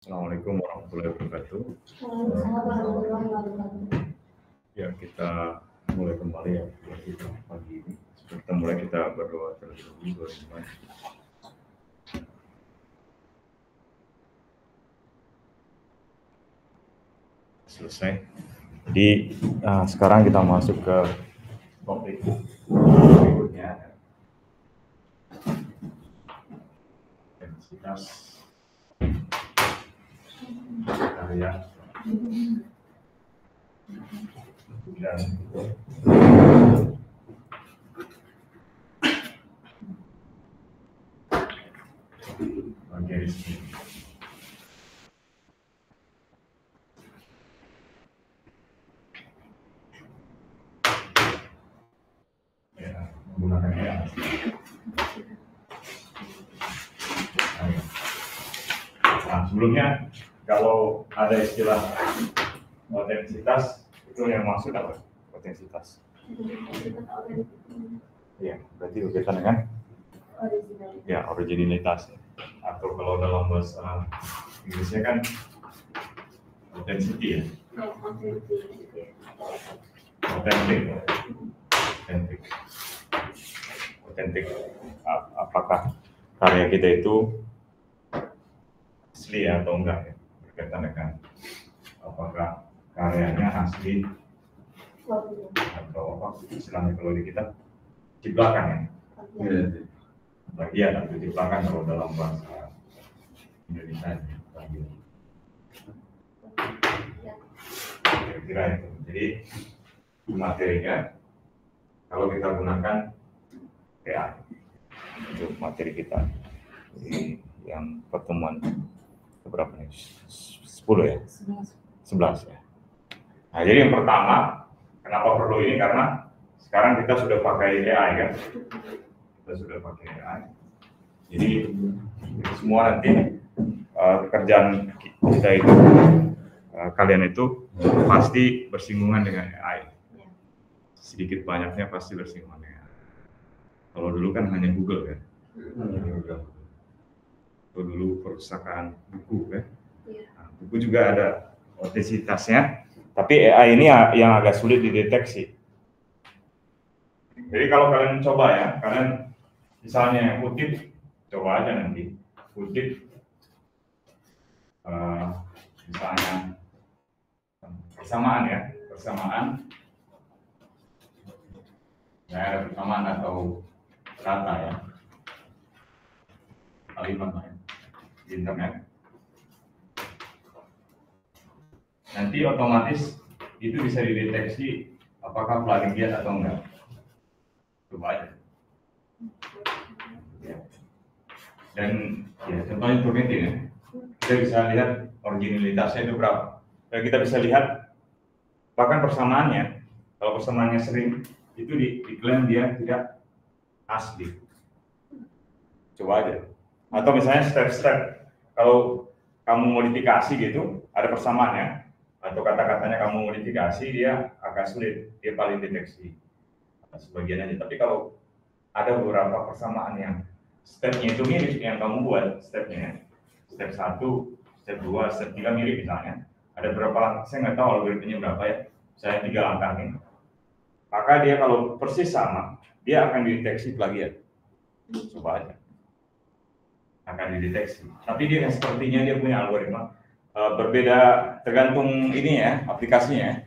Assalamualaikum warahmatullahi wabarakatuh. Ya, kita mulai kembali ya kita pagi ini. Sebelum kita mulai, kita berdoa terlebih dahulu. Selesai. Jadi sekarang kita masuk ke topik berikutnya. Intensitas karya dan bagian ini. Ya, menggunakan AI. Nah, sebelumnya kalau ada istilah otentisitas, itu yang maksud apa? Otentisitas. Ya, berarti berkaitan dengan originalitas. Atau kalau dalam bahasa Inggrisnya kan authenticity ya. Authentic. Apakah karya kita itu asli atau enggak ya? Berkaitan dengan apakah karyanya asli atau apa istilahnya kalau di kita ciptakan ya. Bagian atau ciptakan kalau dalam bahasa Indonesia bagian. Kira-kira itu. Jadi materinya kalau kita gunakan AI untuk materi kita. Jadi yang pertemuan berapa nih? 10 ya? 11 ya. Nah, jadi yang pertama, kenapa perlu ini? Karena sekarang kita sudah pakai AI kan? Kita sudah pakai AI. Jadi semua nanti pekerjaan kita itu, kalian itu pasti bersinggungan dengan AI. Sedikit banyaknya pasti bersinggungan dengan AI. Kalau dulu kan hanya Google kan? Dulu perpustakaan buku kan? Nah, buku juga ada otentisitasnya, tapi AI ini yang agak sulit dideteksi. Jadi kalau kalian coba ya, kalian misalnya kutip, coba aja nanti kutip misalnya persamaan ya, ada persamaan atau kata ya, kalimat ya, di internet. Nanti otomatis itu bisa dideteksi apakah plagiat atau enggak. Coba aja. Ya. Dan ya, contohnya seperti ini, kita bisa lihat originalitasnya itu berapa. Dan kita bisa lihat bahkan persamaannya. Kalau persamaannya sering, itu diklaim dia tidak asli. Coba aja. Atau misalnya step-step. Kalau kamu modifikasi gitu, ada persamaannya, atau kata-katanya kamu modifikasi, dia agak sulit, dia paling deteksi sebagian aja. Tapi kalau ada beberapa persamaan yang stepnya itu mirip yang kamu buat, stepnya, step 1, step 2, step 3 mirip misalnya, ada berapa langkah, saya nggak tahu algoritmanya berapa ya, saya 3 langkah nih, maka dia kalau persis sama, dia akan dideteksi plagiat. Coba aja, akan dideteksi. Tapi dia sepertinya dia punya algoritma berbeda tergantung ini ya, aplikasinya.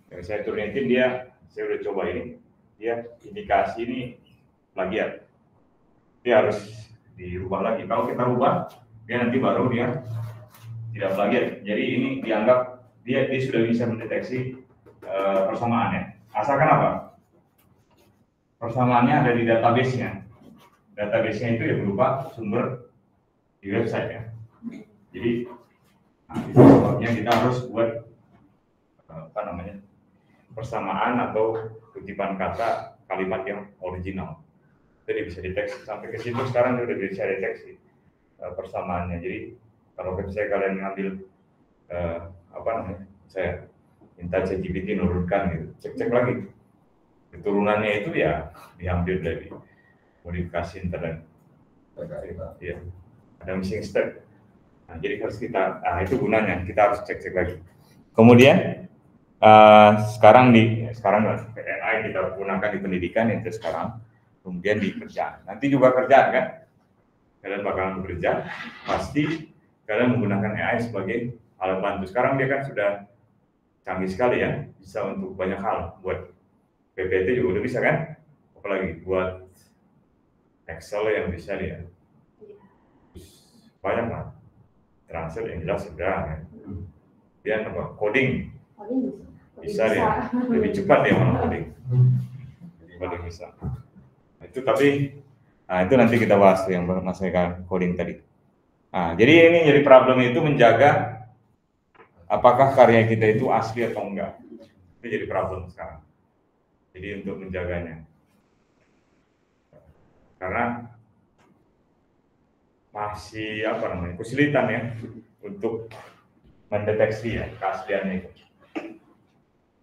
Yang saya turunin dia, saya udah coba ini, dia indikasi ini plagiat. Dia harus dirubah lagi. Kalau kita rubah, dia nanti baru dia tidak plagiat. Jadi ini dianggap dia sudah bisa mendeteksi persamaannya. Asalkan apa? Persamaannya ada di database-nya. Database-nya itu ya berupa sumber di website ya. Jadi itu sebabnya kita harus buat persamaan atau kutipan kata kalimat yang original. Jadi bisa deteksi sampai ke situ sekarang sudah bisa deteksi persamaannya. Jadi kalau misalnya kalian ngambil saya minta ChatGPT nurunkan gitu, cek lagi keturunannya itu ya diambil dari modifikasi internet. Ya, ada missing step. Nah, jadi harus kita, itu gunanya, kita harus cek-cek lagi. Kemudian sekarang AI kita gunakan di pendidikan itu sekarang, kemudian di kerjaan. Nanti juga kerjaan kan, kalian bakalan bekerja, pasti kalian menggunakan AI sebagai alat bantu. Sekarang dia kan sudah canggih sekali ya, bisa untuk banyak hal. Buat PPT juga udah bisa kan, apalagi buat Excel yang bisa dia. Banyak lah, translate yang jelas sudah ya. Dia apa, coding bisa dia, lebih cepat dia malah coding. Coding bisa. Itu tapi, itu nanti kita bahas yang masalah coding tadi. Nah, jadi ini jadi problem itu menjaga apakah karya kita itu asli atau enggak. Itu jadi problem sekarang. Jadi untuk menjaganya. Karena masih kesulitan ya untuk mendeteksi ya keasliannya itu.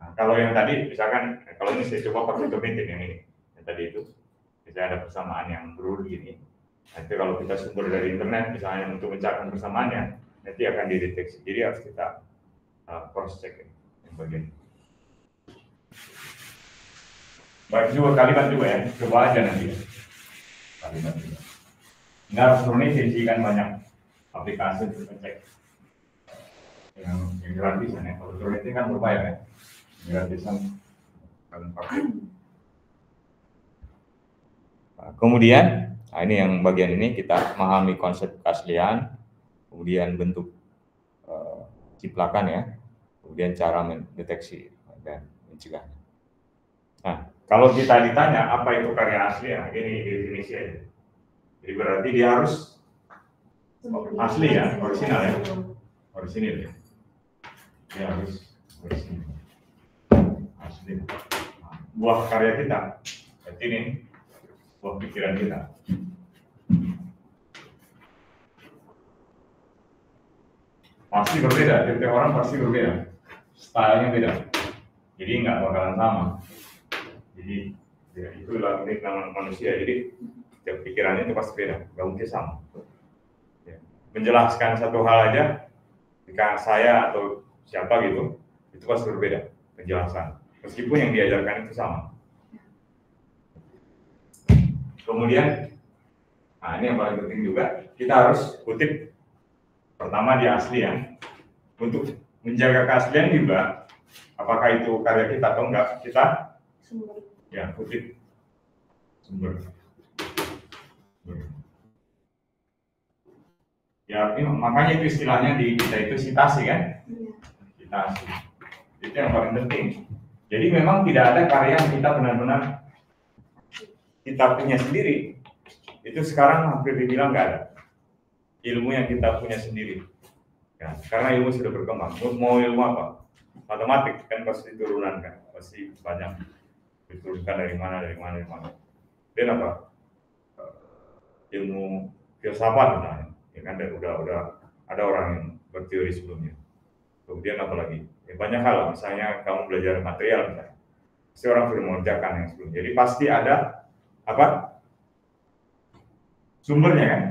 Nah, kalau yang tadi misalkan kalau ini saya coba pakai Automated yang ini, yang tadi itu misalnya ada persamaan yang berurut gini. Nanti kalau kita sumber dari internet misalnya untuk mencari persamaannya nanti akan dideteksi. Jadi harus kita cross check yang bagian. Baik juga kalimat juga ya, coba aja nanti ya. Kalimat juga. Nggak harus Indonesia sih kan banyak aplikasi untuk ngecek yang gratisan ya. Kalau Indonesia kan berbayar ya, gratisan kalian pakai. Nah, kemudian, ini yang bagian ini kita memahami konsep keaslian, kemudian bentuk ciplakan ya, kemudian cara mendeteksi dan mencegahnya. Nah, kalau kita ditanya apa itu karya asli ya, ini definisi aja. Jadi berarti dia harus asli ya, orisinal ya, orisinil ya. Dia harus orisinil, asli. Buah karya kita, berarti ini buah pikiran kita. Pasti berbeda, tiap orang pasti berbeda, stylenya beda. Jadi nggak bakalan sama. Jadi ya, itulah unik manusia. Jadi setiap pikirannya itu pasti beda, nggak mungkin sama. Ya. Menjelaskan satu hal aja, jika saya atau siapa gitu, itu pasti berbeda penjelasan. Meskipun yang diajarkan itu sama. Kemudian, nah ini yang paling penting juga, kita harus kutip pertama di asli ya. Untuk menjaga keaslian juga, apakah itu karya kita atau enggak, kita ya kutip sumber. Ya, makanya itu istilahnya di kita itu citasi kan? Citasi. Itu yang paling penting. Jadi memang tidak ada karya yang kita benar-benar kita punya sendiri. Itu sekarang hampir dibilang nggak ada. Ilmu yang kita punya sendiri. Ya, karena ilmu sudah berkembang. Mau ilmu apa? Matematik kan pasti turunan kan, pasti banyak diturunkan dari mana. Dan apa? Ilmu filsafat misalnya. Ya kan udah ada orang yang berteori sebelumnya. Kemudian apa lagi? Ya, banyak hal, misalnya kamu belajar material misalnya. Pasti orang sudah mengerjakan yang sebelumnya. Jadi pasti ada apa? Sumbernya kan?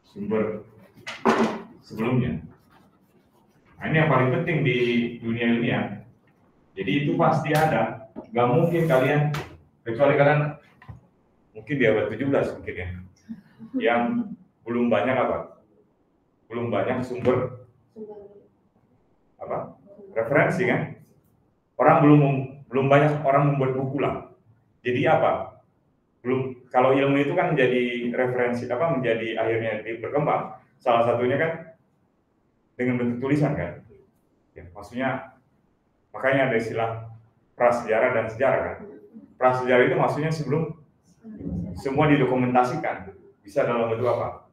Sumber sebelumnya. Nah, ini yang paling penting di dunia ilmiah. Jadi itu pasti ada. Gak mungkin kalian, kecuali kalian mungkin di abad 17 mungkin ya, yang belum banyak apa? Belum banyak sumber apa? Referensi kan? Orang belum banyak orang membuat buku lah. Jadi apa? Belum, kalau ilmu itu kan menjadi referensi apa? Menjadi akhirnya berkembang. Salah satunya kan dengan bentuk tulisan kan? Ya, maksudnya makanya ada istilah prasejarah dan sejarah kan? Prasejarah itu maksudnya sebelum semua didokumentasikan. Bisa dalam bentuk apa?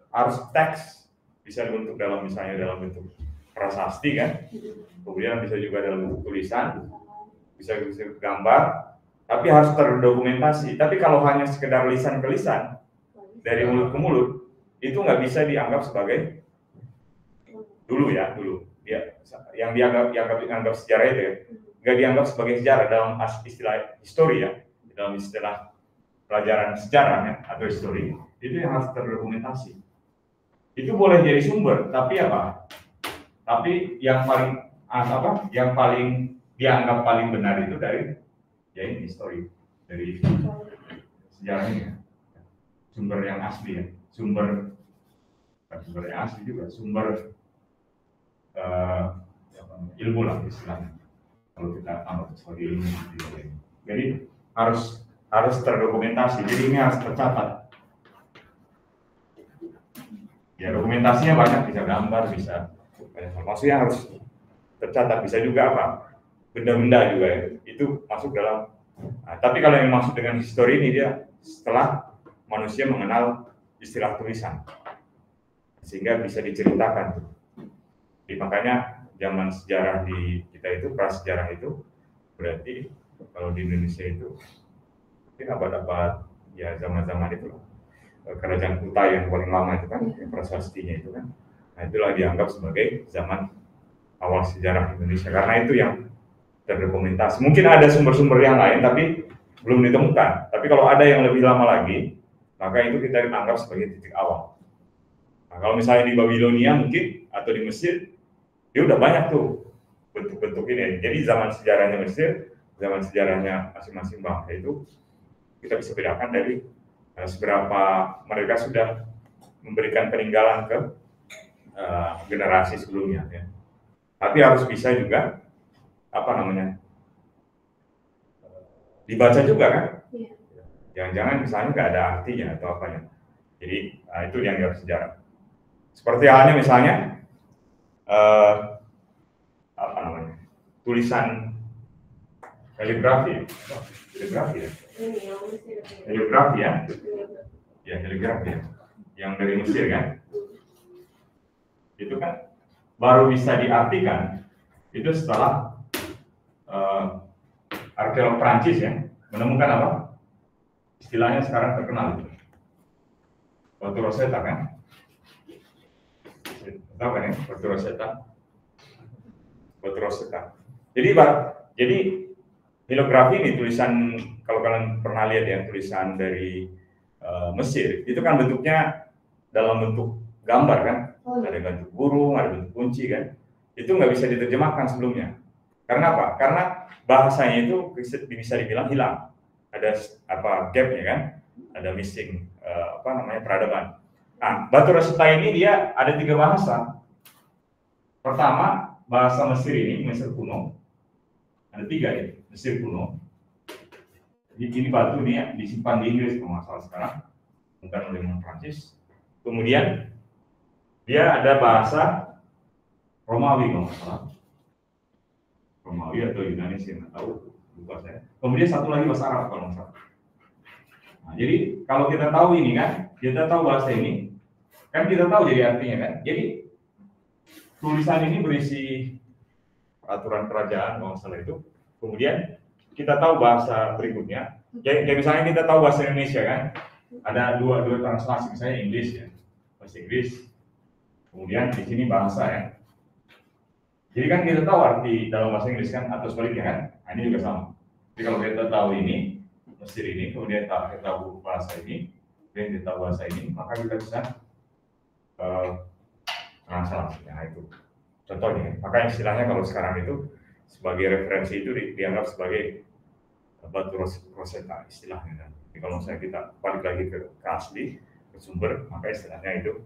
Harus teks, bisa dibentuk dalam misalnya dalam bentuk prasasti kan, kemudian bisa juga dalam bentuk tulisan, bisa gambar, tapi harus terdokumentasi. Tapi kalau hanya sekedar lisan ke lisan dari mulut ke mulut, itu nggak bisa dianggap sebagai dulu ya yang dianggap sejarah itu ya, nggak dianggap sebagai sejarah dalam istilah histori ya, dalam istilah pelajaran sejarah ya, atau histori itu yang harus terdokumentasi. itu boleh jadi sumber, tapi apa? Tapi yang paling yang paling dianggap paling benar itu dari ya ini histori, dari sejarahnya, sumber yang asli ya, sumber yang asli juga, sumber ilmu lah istilahnya. Kalau kita anggap sebagai ilmu, jadi harus terdokumentasi. Jadi ini harus tercatat. Ya dokumentasinya banyak, bisa gambar, bisa maksudnya harus tercatat, bisa juga apa benda-benda juga ya. Itu masuk dalam. Nah, tapi kalau yang maksud dengan histori ini dia setelah manusia mengenal istilah tulisan sehingga bisa diceritakan. Jadi makanya zaman sejarah di kita itu, prasejarah itu berarti kalau di Indonesia itu mungkin abad-abad ya zaman-zaman itu kerajaan Kutai yang paling lama itu kan, prasastinya itu kan, nah itulah dianggap sebagai zaman awal sejarah Indonesia karena itu yang terdokumentasi. Mungkin ada sumber-sumber yang lain tapi belum ditemukan. Tapi kalau ada yang lebih lama lagi, maka itu kita anggap sebagai titik awal. Nah, kalau misalnya di Babilonia mungkin atau di Mesir, dia udah banyak tuh bentuk-bentuk ini. Jadi zaman sejarahnya Mesir, zaman sejarahnya masing-masing bangsa itu kita bisa bedakan dari seberapa mereka sudah memberikan peninggalan ke generasi sebelumnya. Ya. Tapi harus bisa juga dibaca juga kan? Yeah. Jangan-jangan misalnya nggak ada artinya atau apanya. Jadi itu dianggap sejarah. Seperti halnya misalnya tulisan kaligrafi ya. Kaligrafi ya. Ya kaligrafi ya. Yang dari Mesir kan. Itu kan baru bisa diartikan itu setelah arkeolog Prancis ya menemukan apa? Istilahnya sekarang terkenal itu. Batu Rosetta kan? Tahu kan ya? Batu Rosetta. Batu Rosetta. Jadi hierografi ini tulisan, kalau kalian pernah lihat ya tulisan dari Mesir, itu kan bentuknya dalam bentuk gambar kan? Ada bentuk burung, ada bentuk kunci kan? Itu nggak bisa diterjemahkan sebelumnya. Karena apa? Karena bahasanya itu bisa dibilang hilang. Ada gapnya kan? Ada missing peradaban. Nah, Batu Rosetta ini dia ada 3 bahasa. Pertama, bahasa Mesir ini, Mesir kuno. Ada 3 ya, Mesir kuno. Ini batu ini ya, disimpan di Inggris kalau nggak salah sekarang, bukan oleh orang Prancis. Kemudian dia ada bahasa Romawi kalau nggak salah. Romawi atau Yunani sih nggak tahu, lupa saya. Kemudian satu lagi bahasa Arab kalau nggak salah. Nah, jadi kalau kita tahu ini kan, kita tahu bahasa ini, kan kita tahu jadi artinya kan. Jadi tulisan ini berisi peraturan kerajaan kalau nggak salah itu. Kemudian kita tahu bahasa berikutnya. Kayak misalnya kita tahu bahasa Indonesia kan, ada dua translasi, misalnya Inggris ya, bahasa Inggris. Kemudian di sini bahasa ya. Jadi kan kita tahu arti dalam bahasa Inggris kan, atau sebaliknya kan. Nah, ini juga sama. Jadi kalau kita tahu ini, Mesir ini, kemudian kita tahu bahasa ini, kemudian kita tahu bahasa ini, maka kita bisa translasi. Nah itu contohnya. Maka istilahnya kalau sekarang itu sebagai referensi itu dianggap sebagai Batu Rosetta istilahnya. Jadi kalau misalnya kita balik lagi ke asli, ke sumber, maka istilahnya itu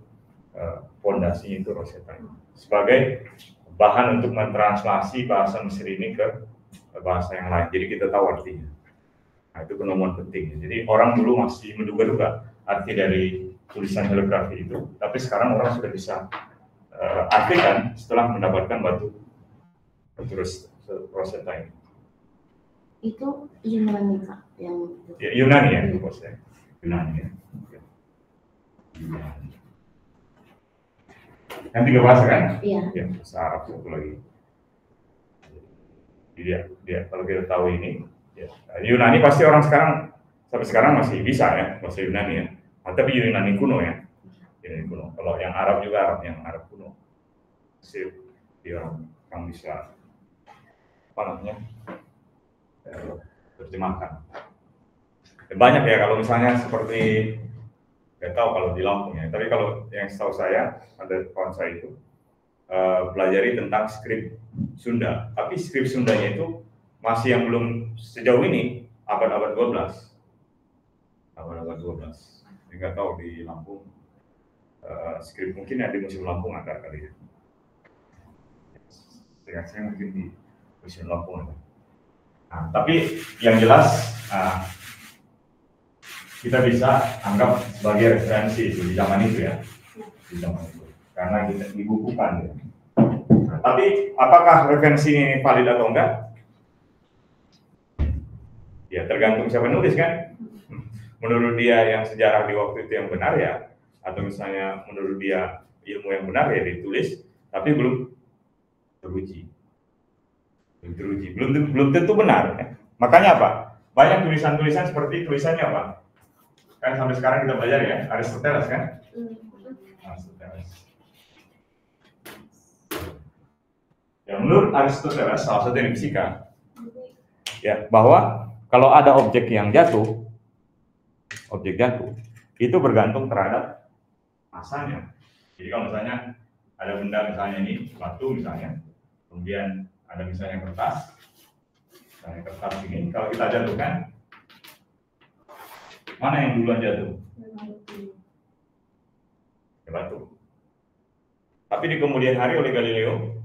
fondasinya itu Rosetta sebagai bahan untuk mentranslasi bahasa Mesir ini ke bahasa yang lain. Jadi kita tahu artinya. Nah itu penemuan penting. Jadi orang dulu masih menduga-duga arti dari tulisan hierografi itu, tapi sekarang orang sudah bisa artikan setelah mendapatkan batu Rosetta ini. Itu Yunani Pak yang ya, Yunani ya, bosnya. Yunani ya. Yunani. Yang 3 bahasa kan? Iya. Ya, bahasa Arab satu lagi. Jadi dia kalau kita tahu ini, ya, Yunani pasti orang sekarang sampai sekarang masih bisa ya bahasa Yunani ya. Tapi Yunani kuno ya. Yunani kuno. Kalau yang Arab juga yang Arab kuno. Mesir dia orang bisa terjemahkan. Banyak ya kalau misalnya seperti Nggak tahu kalau di Lampung ya, tapi kalau yang setahu saya, ada kawan saya itu pelajari tentang skrip Sunda. Tapi skrip Sundanya itu masih yang belum sejauh ini abad-abad 12. Abad-abad 12. Jadi nggak tahu di Lampung skrip mungkin ada di Museum Lampung ada kali ya. Dengan saya mungkin di Museum Lampung ada. Nah, tapi yang jelas kita bisa anggap sebagai referensi di zaman itu ya, di zaman itu. Karena kita dibukukan ya. Nah, tapi apakah referensi ini valid atau enggak? Ya tergantung siapa nulis kan. Menurut dia yang sejarah di waktu itu yang benar ya, atau misalnya menurut dia ilmu yang benar ya ditulis, tapi belum teruji. Belum tentu benar. Ya. Makanya apa? Banyak tulisan-tulisan seperti tulisannya apa? Kan sampai sekarang kita belajar ya, Aristoteles kan? Aristoteles. Ya, menurut Aristoteles, salah satu yang fisika, ya bahwa kalau ada objek yang jatuh, itu bergantung terhadap masanya. Jadi kalau misalnya ada benda misalnya ini batu misalnya, kemudian ada misalnya kertas ini, kalau kita jatuhkan, mana yang duluan jatuh? Ya, batu. Tapi di kemudian hari oleh Galileo,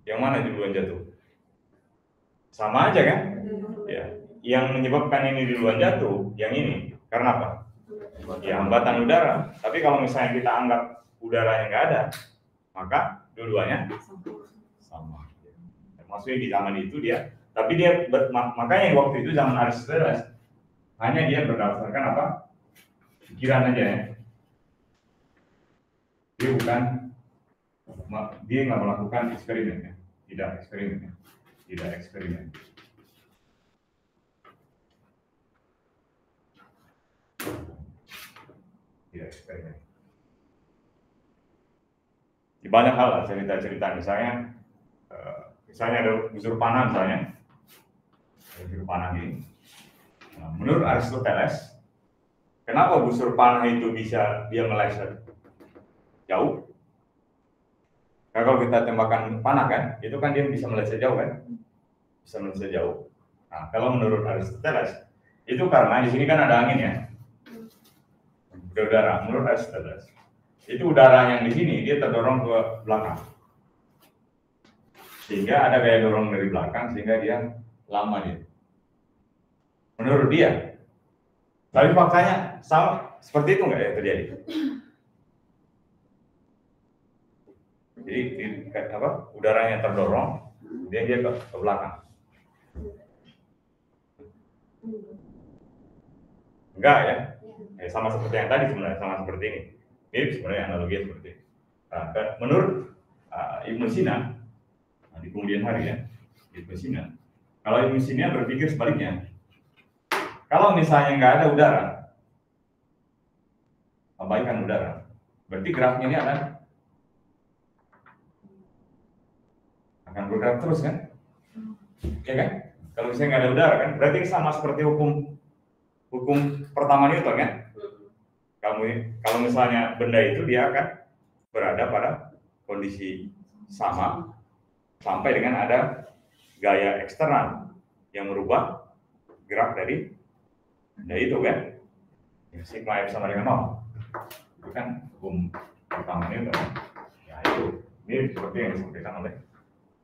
yang mana duluan jatuh? Sama aja kan? Ya. Yang menyebabkan ini duluan jatuh, yang ini. Karena apa? Ya, hambatan udara. Tapi kalau misalnya kita anggap udaranya nggak ada, maka dua-duanya sama. Maksudnya di zaman itu dia, tapi dia makanya waktu itu zaman Aristoteles hanya dia berdasarkan apa? Pikiran aja ya. Dia nggak melakukan eksperimen ya. Tidak eksperimen. Di banyak hal lah cerita-cerita misalnya ada busur panah misalnya, busur panah ini. Nah, menurut Aristoteles, kenapa busur panah itu bisa dia meleset jauh? Karena kalau kita tembakan panah kan, itu kan dia bisa meleset jauh kan? Bisa meleset jauh. Nah, kalau menurut Aristoteles, itu karena di sini kan ada angin ya, udara. Menurut Aristoteles, itu udara yang di sini dia terdorong ke belakang, sehingga ada gaya dorong dari belakang sehingga dia lama dia. Menurut dia, tapi faktanya sama seperti itu nggak ya terjadi? Jadi udaranya terdorong, dia ke belakang. Enggak ya? Sama seperti yang tadi sebenarnya, sama seperti ini. Mirip sebenarnya analoginya seperti ini. Nah, menurut Ibnu Sina, di kemudian hari ya, Ibnu Sina. Kalau Ibnu Sina berpikir sebaliknya. Kalau misalnya nggak ada udara, abaikan udara, berarti geraknya ini akan bergerak terus kan? Ya kan? Kalau misalnya nggak ada udara kan, berarti sama seperti hukum pertama Newton kan? Kalau misalnya benda itu dia akan berada pada kondisi sama sampai dengan ada gaya eksternal yang merubah gerak dari benda itu kan? Sigma F sama dengan 0. Itu kan hukum pertama Newton. Ya itu mirip seperti yang disampaikan oleh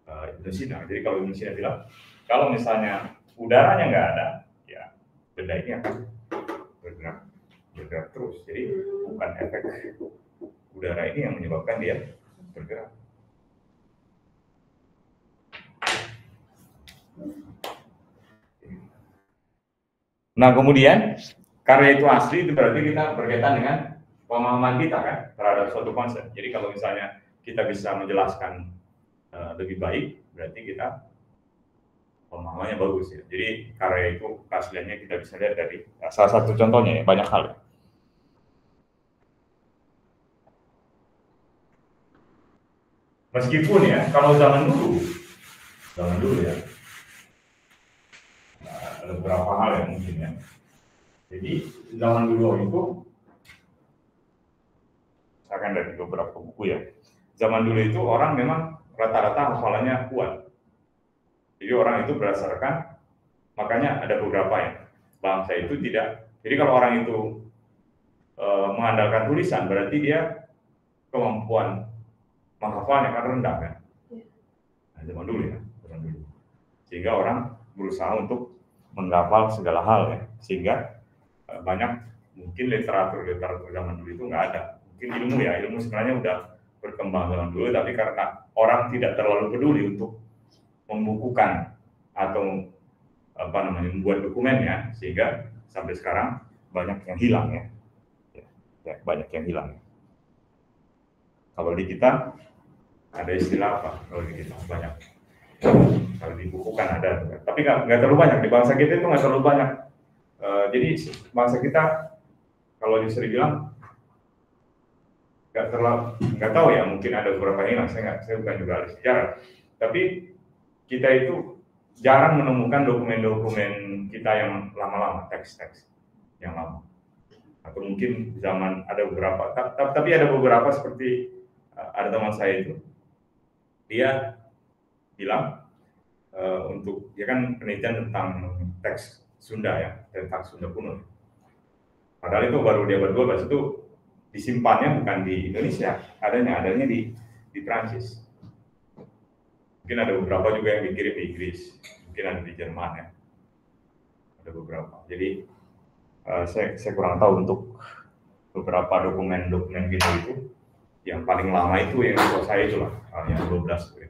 Ibnu Sina. Jadi kalau Ibnu Sina bilang, kalau misalnya udaranya nggak ada, ya benda ini akan bergerak terus. Jadi bukan efek udara ini yang menyebabkan dia bergerak. Nah kemudian karya itu asli itu berarti kita berkaitan dengan pemahaman kita kan terhadap suatu konsep. Jadi kalau misalnya kita bisa menjelaskan lebih baik, berarti kita pemahamannya bagus ya. Jadi karya itu keasliannya kita bisa lihat dari salah satu contohnya ya, banyak hal. Meskipun ya kalau zaman dulu ya ada beberapa hal yang mungkin ya Jadi zaman dulu itu, saya akan dari beberapa buku ya. Zaman dulu itu orang memang rata-rata hafalannya kuat. Jadi orang itu berdasarkan, makanya ada beberapa ya, bangsa itu tidak. Jadi kalau orang itu mengandalkan tulisan, berarti dia kemampuan menghafalnya kan rendah kan. Nah, zaman dulu ya, zaman dulu. Sehingga orang berusaha untuk menghafal segala hal ya, sehingga banyak mungkin literatur zaman dulu itu nggak ada. Mungkin ilmu sebenarnya udah berkembang zaman dulu, tapi karena orang tidak terlalu peduli untuk membukukan atau membuat dokumennya, sehingga sampai sekarang banyak yang hilang ya, banyak yang hilang. Kalau di kita ada istilah apa? Kalau di kita banyak. Kalau dibukukan ada, tapi nggak terlalu banyak. Di bangsa kita itu nggak terlalu banyak. Jadi bangsa kita kalau bisa dibilang nggak tahu ya, mungkin ada beberapa hilang. Saya bukan juga ahli sejarah, tapi kita itu jarang menemukan dokumen-dokumen kita yang lama-lama, teks-teks yang lama. Atau mungkin zaman ada beberapa, tapi ada beberapa seperti ada teman saya itu, dia bilang untuk dia kan penelitian tentang teks Sunda ya, tentang Sunda kuno. Padahal itu baru dia berdua, itu disimpannya bukan di Indonesia, adanya di Prancis. Mungkin ada beberapa juga yang dikirim di Inggris, mungkin ada di Jerman ya, ada beberapa. Jadi saya kurang tahu untuk beberapa dokumen gitu itu. Yang paling lama itu yang di saya itu lah, yang 12 itu.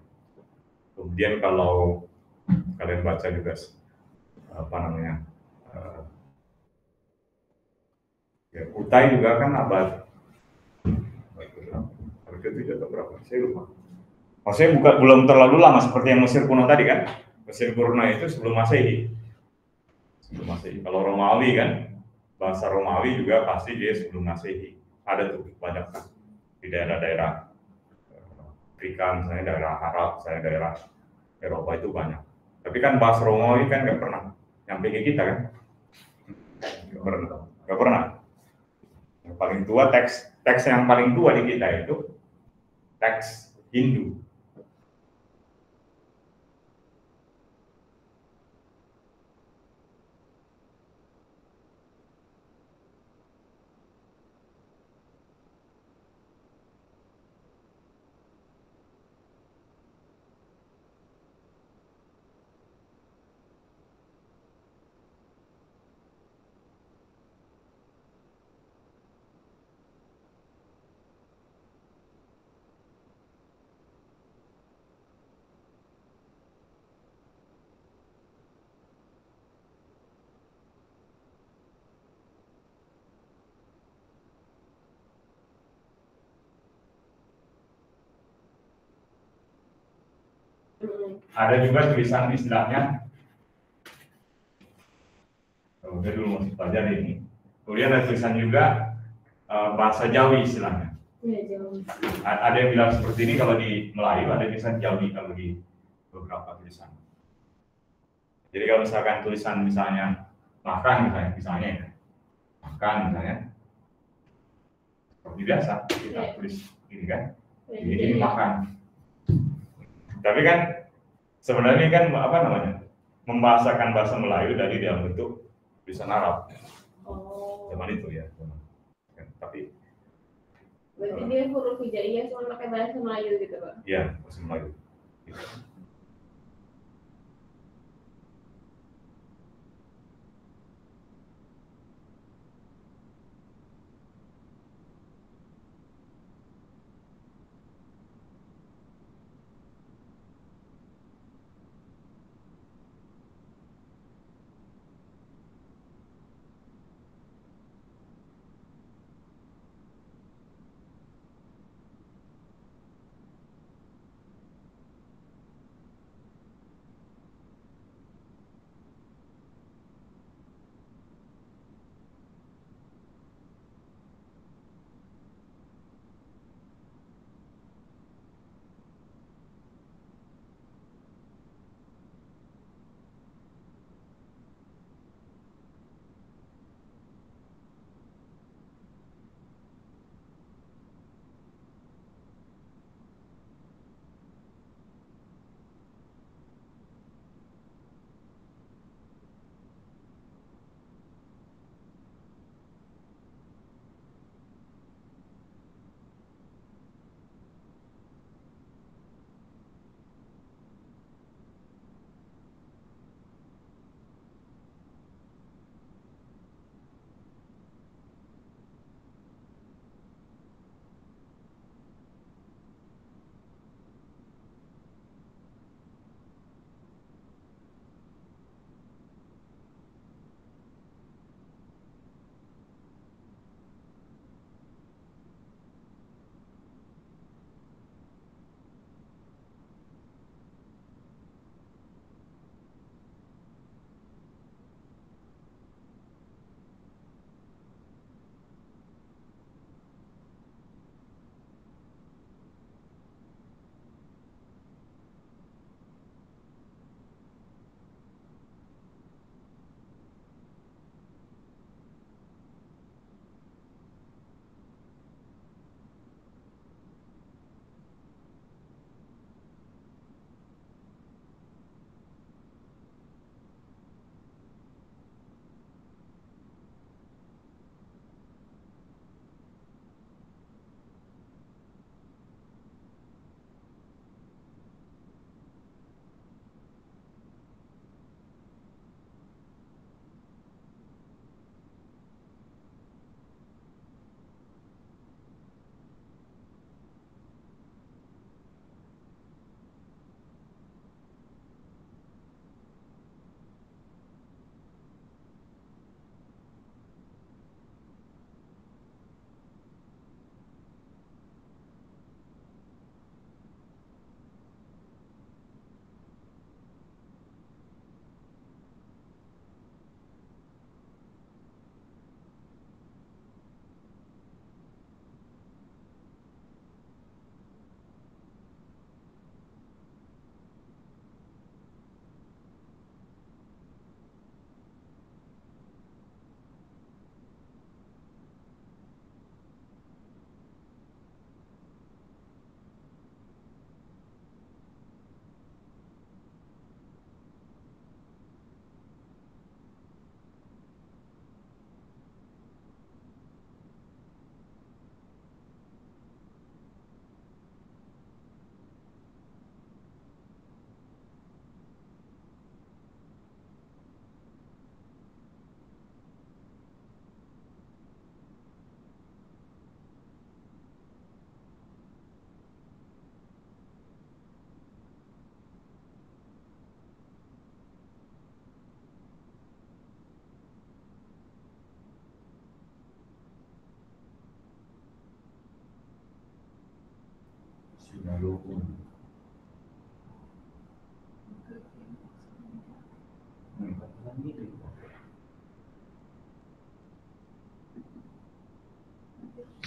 Kemudian kalau kalian baca juga ya, Kutai juga kan abad ke-7 atau berapa? Saya lupa. Maksudnya belum terlalu lama seperti yang Mesir kuno tadi kan. Mesir kuno itu sebelum Masehi. Kalau Romawi kan, bahasa Romawi juga pasti dia sebelum Masehi. Ada tuh banyak kan di daerah-daerah Afrika, misalnya daerah Arab, misalnya daerah Eropa itu banyak. Tapi kan bahasa Romawi kan nggak pernah nyampe ke kita kan? Nggak pernah. Yang paling tua teks yang paling tua di kita itu teks Hindu. Ada juga tulisan istilahnya, udah dulu masih pelajar ini. Kemudian ada tulisan juga bahasa Jawi istilahnya. Ada yang bilang seperti ini kalau di Melayu, ada tulisan Jawi kalau di beberapa tulisan. Jadi kalau misalkan tulisan misalnya makan misalnya ya, makan misalnya seperti biasa kita tulis ini kan, ini makan. Tapi kan sebenarnya kan membahasakan bahasa Melayu dari dalam bentuk tulisan Arab. Zaman itu ya. Tapi berarti dia huruf hijaiyah cuma pakai bahasa Melayu gitu, Pak? Iya, bahasa Melayu.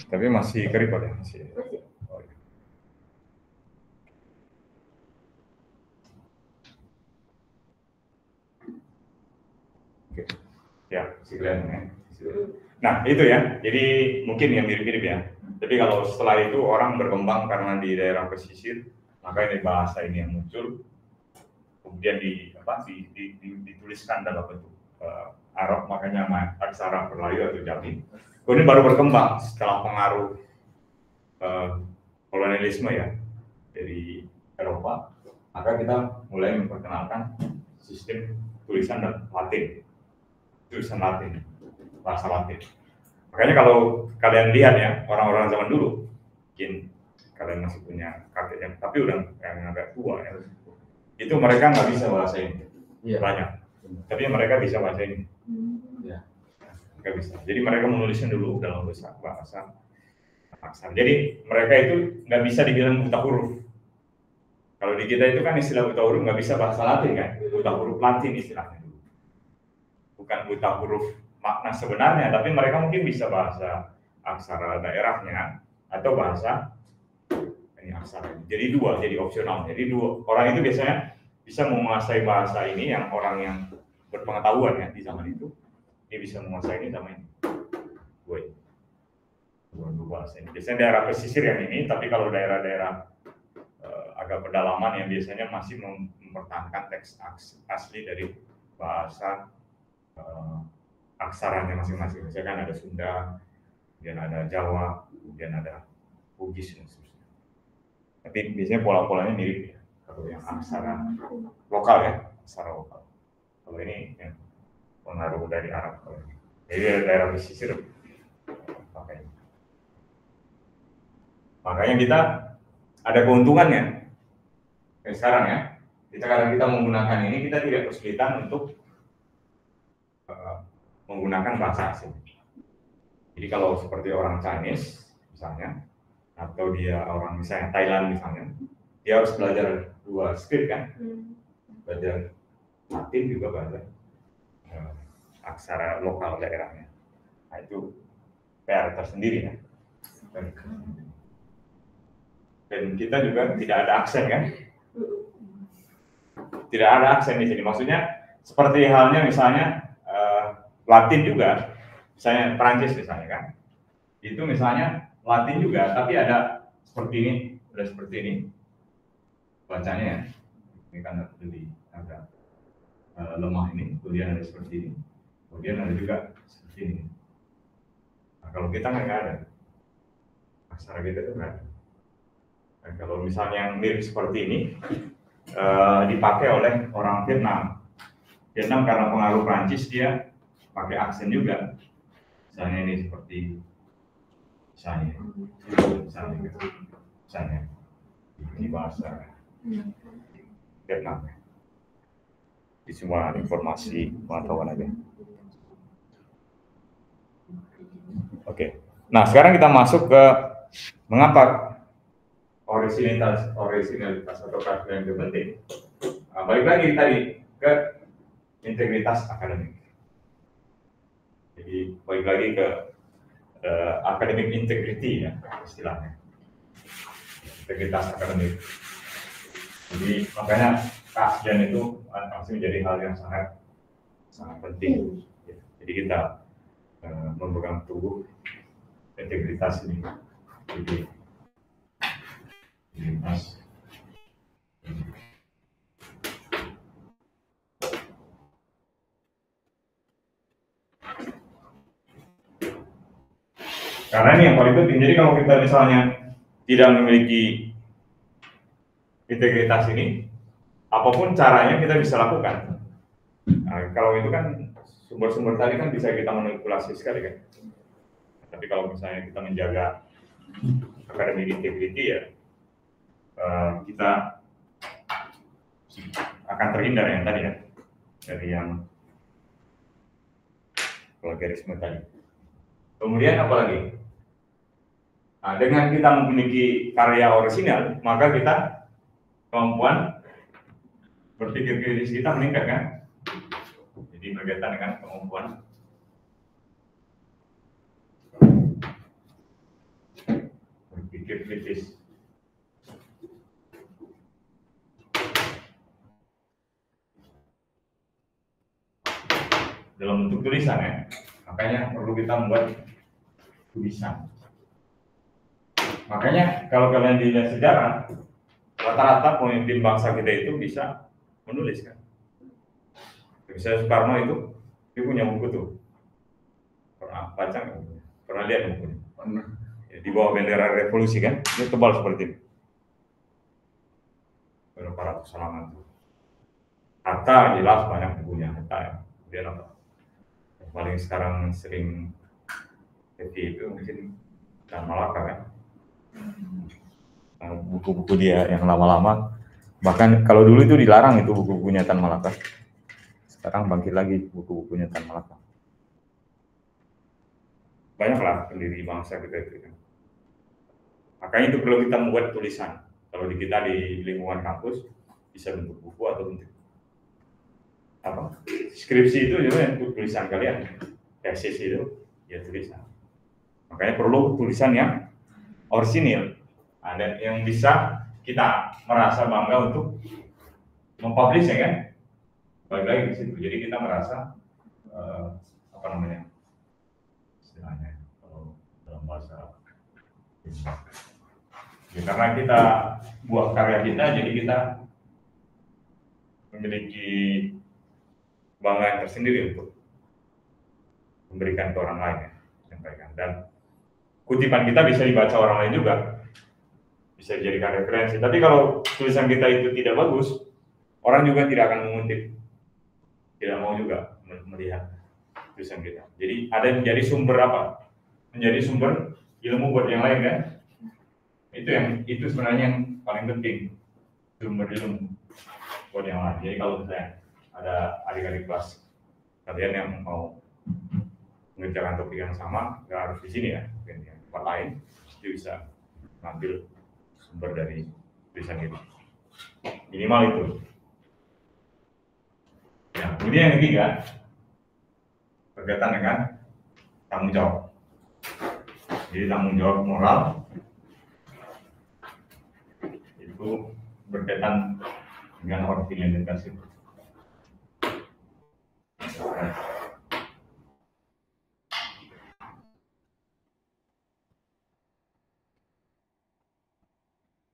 Tapi masih keriput ya, masih. Oh, iya. Oke, ya, masih kelihatan ya. Nah, itu ya. Jadi mungkin yang mirip-mirip ya. Tapi kalau setelah itu orang berkembang karena di daerah pesisir, maka ini bahasa ini yang muncul. Kemudian dituliskan dalam bentuk Arab, makanya aksara Melayu atau Jawi. Kemudian baru berkembang setelah pengaruh kolonialisme ya dari Eropa, maka kita mulai memperkenalkan sistem tulisan Latin, bahasa Latin. Makanya kalau kalian lihat ya, orang-orang zaman dulu, mungkin kalian masih punya kakeknya, tapi udah yang agak tua ya, itu mereka nggak bisa bahasa ini, banyak, tapi mereka bisa bahasa ini, nggak bisa. Jadi mereka menulisnya dulu dalam bahasa aksara. Jadi mereka itu nggak bisa dibilang buta huruf. Kalau di kita itu kan istilah buta huruf nggak bisa bahasa Latin kan, buta huruf Latin istilahnya dulu. Bukan buta huruf makna sebenarnya, tapi mereka mungkin bisa bahasa aksara daerahnya atau bahasa ini aksara. Jadi dua, jadi opsional. Jadi dua orang itu biasanya bisa menguasai bahasa ini, yang orang yang berpengetahuan ya di zaman itu, dia bisa menguasai ini sama ini. Dua bahasa ini. Biasanya daerah pesisir yang ini, tapi kalau daerah-daerah agak pedalaman yang biasanya masih mempertahankan teks asli dari bahasa aksaranya masing-masing. Misalkan ada Sunda, kemudian ada Jawa, kemudian ada Bugis dan sebagainya. Tapi biasanya pola-polanya mirip ya. Kalau yang aksara lokal ya, aksara lokal. Kalau ini yang pengaruh dari Arab. Jadi daerah pesisir pakai. Makanya kita ada keuntungannya. Sekarang ya, kadang kita menggunakan ini, kita tidak kesulitan untuk menggunakan bahasa asing. Jadi kalau seperti orang Chinese misalnya, atau dia orang misalnya Thailand misalnya, dia harus belajar dua skrip kan, belajar Latin juga belajar aksara lokal daerahnya. Nah itu PR tersendiri ya. Dan kita juga tidak ada aksen kan? Tidak ada aksen di sini. Maksudnya seperti halnya misalnya Latin juga, misalnya Prancis misalnya kan, itu misalnya Latin juga, tapi ada seperti ini, ada seperti ini bacanya ya. Ini kan lebih agak lemah ini, kemudian ada seperti ini, kemudian ada juga seperti ini. Nah, kalau kita nggak ada, aksara kita itu nggak ada. Dan kalau misalnya yang mirip seperti ini dipakai oleh orang Vietnam. Vietnam karena pengaruh Prancis dia pakai aksen juga. Misalnya ini seperti misalnya ini bahasa Vietnam. Di semua informasi pengetahuan aja. Oke. Nah sekarang kita masuk ke mengapa originalitas atau keaslian itu penting. Nah, balik lagi tadi ke integritas akademik. Jadi balik lagi ke academic integrity ya istilahnya. Integritas akademik. Jadi makanya keaslian itu pasti menjadi hal yang sangat penting. Jadi kita memegang teguh integritas ini. Jadi integritas. Karena ini yang paling penting. Jadi kalau kita misalnya tidak memiliki integritas ini, apapun caranya kita bisa lakukan. Nah, kalau itu kan sumber-sumber tadi kan bisa kita manipulasi sekali kan. Tapi kalau misalnya kita menjaga academic integrity ya, kita akan terhindar yang tadi ya, dari yang plagiarisme tadi. Kemudian apa lagi? Nah, dengan kita memiliki karya orisinal, maka kita kemampuan berpikir kritis kita meningkat kan? Jadi berkaitan dengan kemampuan berpikir kritis. Dalam bentuk tulisan ya, makanya perlu kita membuat tulisan. Makanya kalau kalian dilihat sejarah, rata-rata pemimpin bangsa kita itu bisa menulis kan. Misalnya Soekarno itu, dia punya buku tuh. Pernah baca nggak? Pernah lihat bukunya? Pernah. Ya, di bawah bendera revolusi kan, dia tebal seperti itu. Berapa ratus halaman tuh. Hatta jelas banyak bukunya Hatta ya. Dia apa? Yang paling sekarang sering jadi itu mungkin Tan Malaka kan. Buku-buku dia yang lama-lama. Bahkan kalau dulu itu dilarang itu buku-bukunya Tan Malaka. Sekarang bangkit lagi buku-bukunya Tan Malaka. Banyaklah pendiri bangsa kita itu kan. Makanya itu perlu kita membuat tulisan. Kalau di kita di lingkungan kampus bisa bentuk buku atau bentuk apa? Skripsi itu juga bentuk tulisan kalian. Tesis itu ya tulisan. Makanya perlu tulisan yang orisinil. Ada yang bisa kita merasa bangga untuk mempublish ya kan? Balik lagi ke situ. Jadi kita merasa apa namanya? Istilahnya kalau dalam bahasa ya, karena kita buat karya kita, jadi kita memiliki bangga yang tersendiri untuk memberikan ke orang lain ya, sampaikan. Dan kutipan kita bisa dibaca orang lain juga, bisa dijadikan referensi. Tapi kalau tulisan kita itu tidak bagus, orang juga tidak akan mengutip, tidak mau juga melihat tulisan kita. Jadi ada yang menjadi sumber apa? Menjadi sumber ilmu buat yang lain kan? Itu sebenarnya yang paling penting, sumber ilmu buat yang lain. Jadi kalau misalnya ada adik-adik kelas kalian yang mau mengerjakan topik yang sama, nggak harus di sini ya, mungkin di tempat lain, itu bisa mengambil sumber dari tulisan itu. Minimal itu. Ya, kemudian yang ketiga berkaitan dengan tanggung jawab. Jadi tanggung jawab moral itu berkaitan dengan originalitas itu.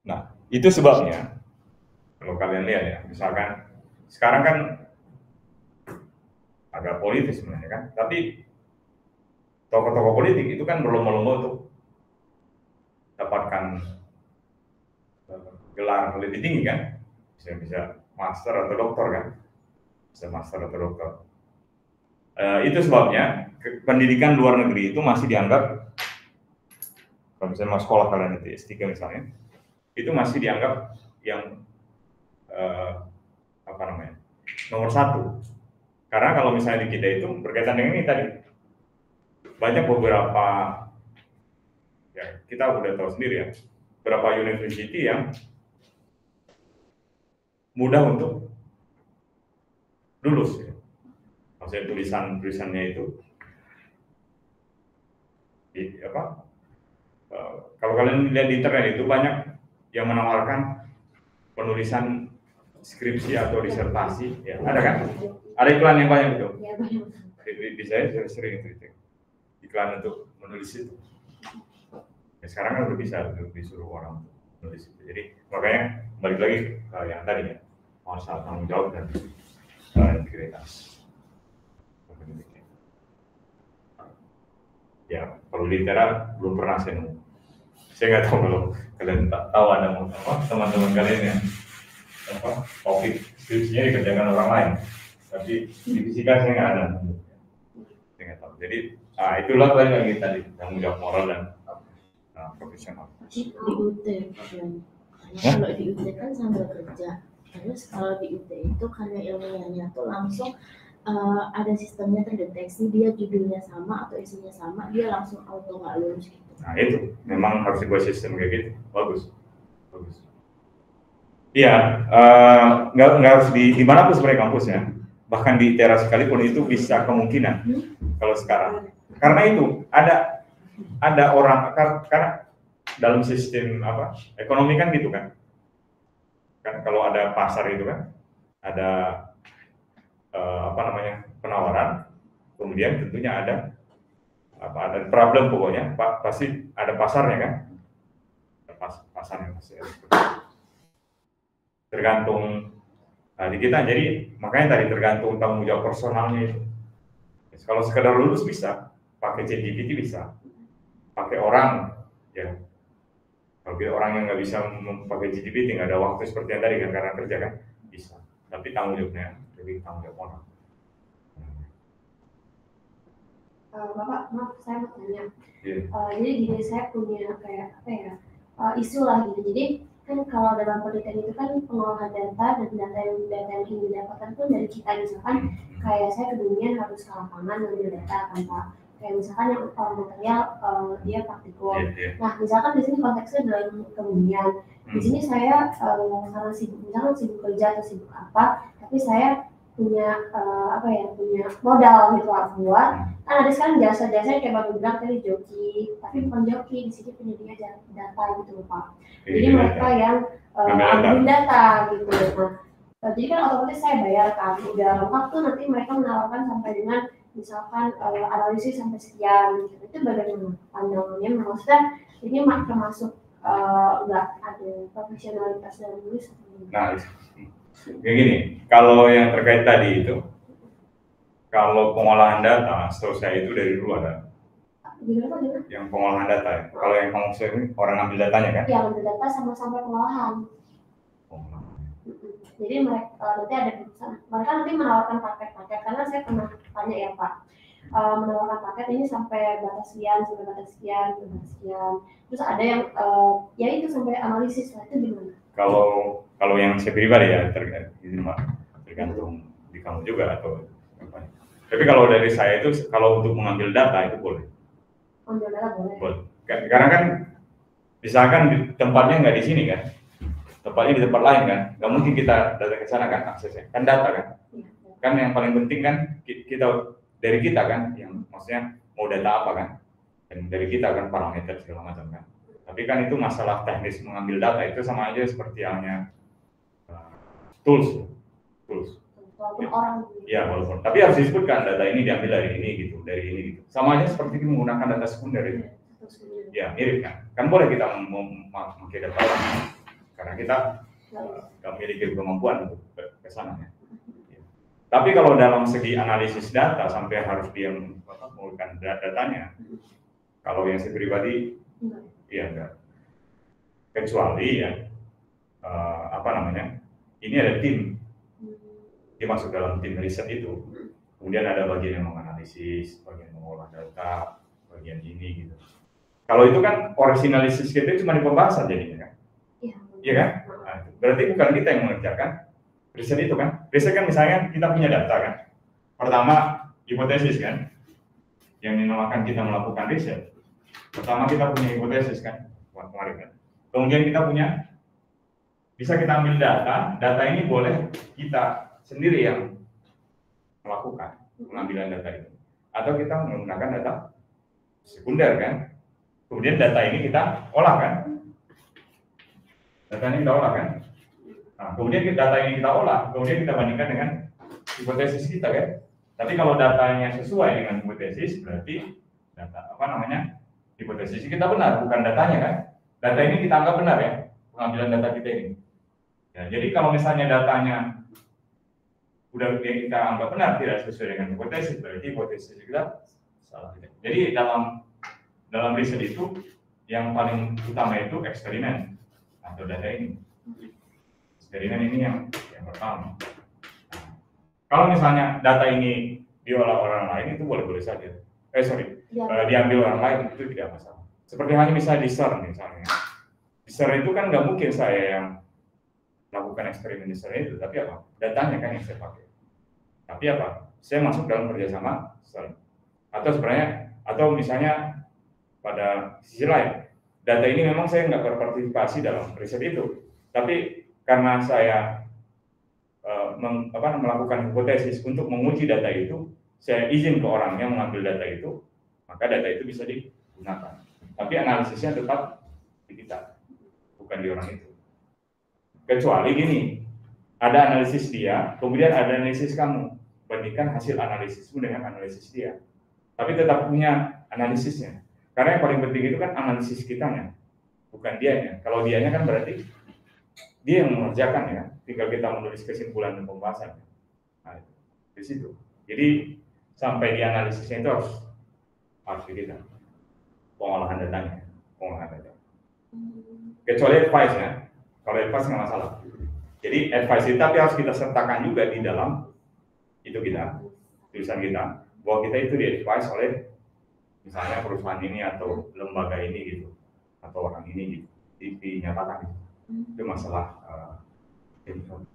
Nah, itu sebabnya kalau kalian lihat ya, misalkan sekarang kan agak politis sebenarnya kan, tapi tokoh-tokoh politik itu kan berlomba-lomba untuk dapatkan gelar lebih tinggi kan, bisa master atau doktor kan, bisa master atau doktor. Itu sebabnya pendidikan luar negeri itu masih dianggap, kalau misalnya mau sekolah kalian itu S3 misalnya, itu masih dianggap yang apa namanya nomor satu. Karena kalau misalnya di kita itu berkaitan dengan ini tadi, banyak beberapa ya kita udah tahu sendiri ya, beberapa university yang mudah untuk lulus ya. Maksudnya tulisannya itu di apa? Kalau kalian lihat di internet itu banyak yang menawarkan penulisan skripsi atau disertasi, ya ada kan? Ada iklan yang banyak itu. Ya, banyak. Di saya sering itu iklan untuk menulis itu. Ya, sekarang kan udah bisa disuruh orang menulis itu. Jadi makanya balik lagi ke yang tadi ya, masalah tanggung jawab dan integritas. Ya, kalau literal belum pernah saya nemu. Saya nggak tahu kalau kalian tak tahu ada apa teman-teman kalian yang apa topik skripsinya dikerjakan orang lain, tapi di fisika saya nggak ada. Saya nggak tahu. Jadi itulah balik lagi tadi tanggung jawab moral dan profesional. Di UT karena kalau di UT kan sambil kerja, terus kalau di UT itu karya ilmiahnya tuh langsung ada sistemnya terdeteksi, dia judulnya sama atau isinya sama, dia langsung auto nggak lulus gitu. Nah itu memang harus dibuat sistem kayak gitu. Bagus. Iya, nggak harus di mana pun sebenarnya kampusnya. Bahkan di teras sekalipun itu bisa kemungkinan kalau sekarang. Karena itu ada orang karena dalam sistem ekonomi kan gitu kan. Kan kalau ada pasar itu kan ada penawaran, kemudian tentunya ada problem pokoknya pasti ada pasarnya kan. Pasarnya pasti ada. Tergantung di kita, jadi makanya tadi tergantung tanggung jawab personalnya itu. Kalau sekedar lulus bisa pakai ChatGPT, bisa pakai orang ya. Kalau orang yang nggak bisa memakai ChatGPT, nggak ada waktu seperti yang tadi kan karena kerja kan, bisa. Tapi tanggung jawabnya lebih tanggung jawab orang. Bapak, maaf saya mau tanya. Yeah. Jadi gini, saya punya kayak isu lah gitu. Jadi kan kalau dalam penelitian itu kan pengolahan data dan data yang ingin didapatkan pun dari kita, misalkan kayak saya kemudian harus ke lapangan mengambil data tanpa kayak misalkan yang material dia praktikum. Nah misalkan di sini konteksnya dalam kemudian di sini saya karena sibuk kerja atau sibuk apa, tapi saya punya punya modal gitu lah buat kan ada sekarang jasa-jasa kayak Bang bilang tadi joki, tapi bukan joki, di sini penyedia data gitu loh Pak. Jadi mereka yang ambil data gitu. Nah, jadi kan otomatis saya bayar kan, udah lengkap tuh nanti mereka menawarkan sampai dengan misalkan analisis sampai sekian gitu. Itu bagaimana pandangannya? Maksudnya ini termasuk nggak ada profesionalitas dalam nulis? Nah, kayak gini, kalau yang terkait tadi itu, kalau pengolahan data, setahu saya itu dari dulu ada. Gimana? Yang pengolahan data ya. Kalau yang kamu maksud ini orang ambil datanya kan? Iya, ambil data sampai pengolahan. Jadi mereka nanti ada mereka nanti menawarkan paket-paket karena saya pernah tanya ya Pak, menawarkan paket ini sampai batas sekian. Terus ada yang ya itu sampai analisis, itu gimana? Kalau yang saya pribadi ya tergantung di kamu juga atau apa. Tapi kalau dari saya itu kalau untuk mengambil data itu boleh. Ambil data boleh. Boleh. Karena kan misalkan di tempatnya nggak di sini kan, tempatnya di tempat lain kan, nggak mungkin kita datang ke sana kan aksesnya. Kan data kan. Ya. Kan yang paling penting kan dari kita kan, yang maksudnya mau data apa kan, dan dari kita kan parameter segala macam kan. Tapi kan itu masalah teknis mengambil data itu sama aja seperti halnya tools. Walaupun orang. Ya walaupun, tapi harus disebutkan data ini diambil dari ini gitu. Sama aja seperti menggunakan data sekunder itu. Ya mirip kan. Kan boleh kita memakai data orang, karena kita nggak memiliki kemampuan untuk ke sana ya. Tapi kalau dalam segi analisis data sampai harus dia menggunakan datanya, kalau yang saya pribadi, ya enggak. Kecuali ya, ini ada tim, dia masuk dalam tim riset itu, kemudian ada bagian yang menganalisis, bagian mengolah data, bagian ini gitu. Kalau itu kan originalisis kita cuma di pembahasan jadinya kan, iya kan? Nah, berarti bukan kita yang mengerjakan riset itu kan. Riset kan misalnya kita punya data kan, pertama hipotesis kan, yang dinamakan kita melakukan riset. Pertama kita punya hipotesis kan, kemarin kan. Kemudian kita bisa kita ambil data ini boleh kita sendiri yang melakukan pengambilan data itu, atau kita menggunakan data sekunder kan. Kemudian data ini kita olah kan, nah, kemudian data ini kita olah, kemudian kita bandingkan dengan hipotesis kita kan. Tapi kalau datanya sesuai dengan hipotesis, berarti hipotesis kita benar, bukan datanya kan. Data ini kita anggap benar ya, pengambilan data kita ini. Ya, jadi kalau misalnya datanya udah kita anggap benar tidak sesuai dengan hipotesis, berarti hipotesis kita salah. Jadi dalam riset itu yang paling utama itu eksperimen atau data ini. Eksperimen ini yang pertama. Nah, kalau misalnya data ini diolah orang lain itu boleh-boleh saja. Diambil orang lain itu tidak masalah. Seperti hanya misalnya di CERN misalnya. Di CERN itu kan nggak mungkin saya yang melakukan eksperimen di CERN itu, tapi apa? Datanya kan yang saya pakai. Tapi apa? saya masuk dalam kerjasama saling. Atau misalnya pada sisi lain, data ini memang saya nggak berpartisipasi dalam riset itu, tapi karena saya melakukan hipotesis untuk menguji data itu, saya izin ke orang yang mengambil data itu, maka data itu bisa digunakan. Tapi analisisnya tetap di kita, bukan di orang itu. Kecuali gini, ada analisis dia, kemudian ada analisis kamu, bandingkan hasil analisismu dengan analisis dia. Tapi tetap punya analisisnya. Karena yang paling penting itu kan analisis kitanya, bukan dianya. Kalau dianya kan berarti dia yang mengerjakan ya, tinggal kita menulis kesimpulan dan pembahasan. Nah, di situ. Jadi sampai di analisisnya itu harus kita pengolahan datanya, pengolahan data. Kecuali advice ya, kalau advice nggak masalah. Jadi advice itu tapi harus kita sertakan juga di dalam itu kita, tulisan kita, bahwa kita itu di advice oleh misalnya perusahaan ini atau lembaga ini gitu, atau orang ini gitu, dinyatakan gitu. Itu masalah info.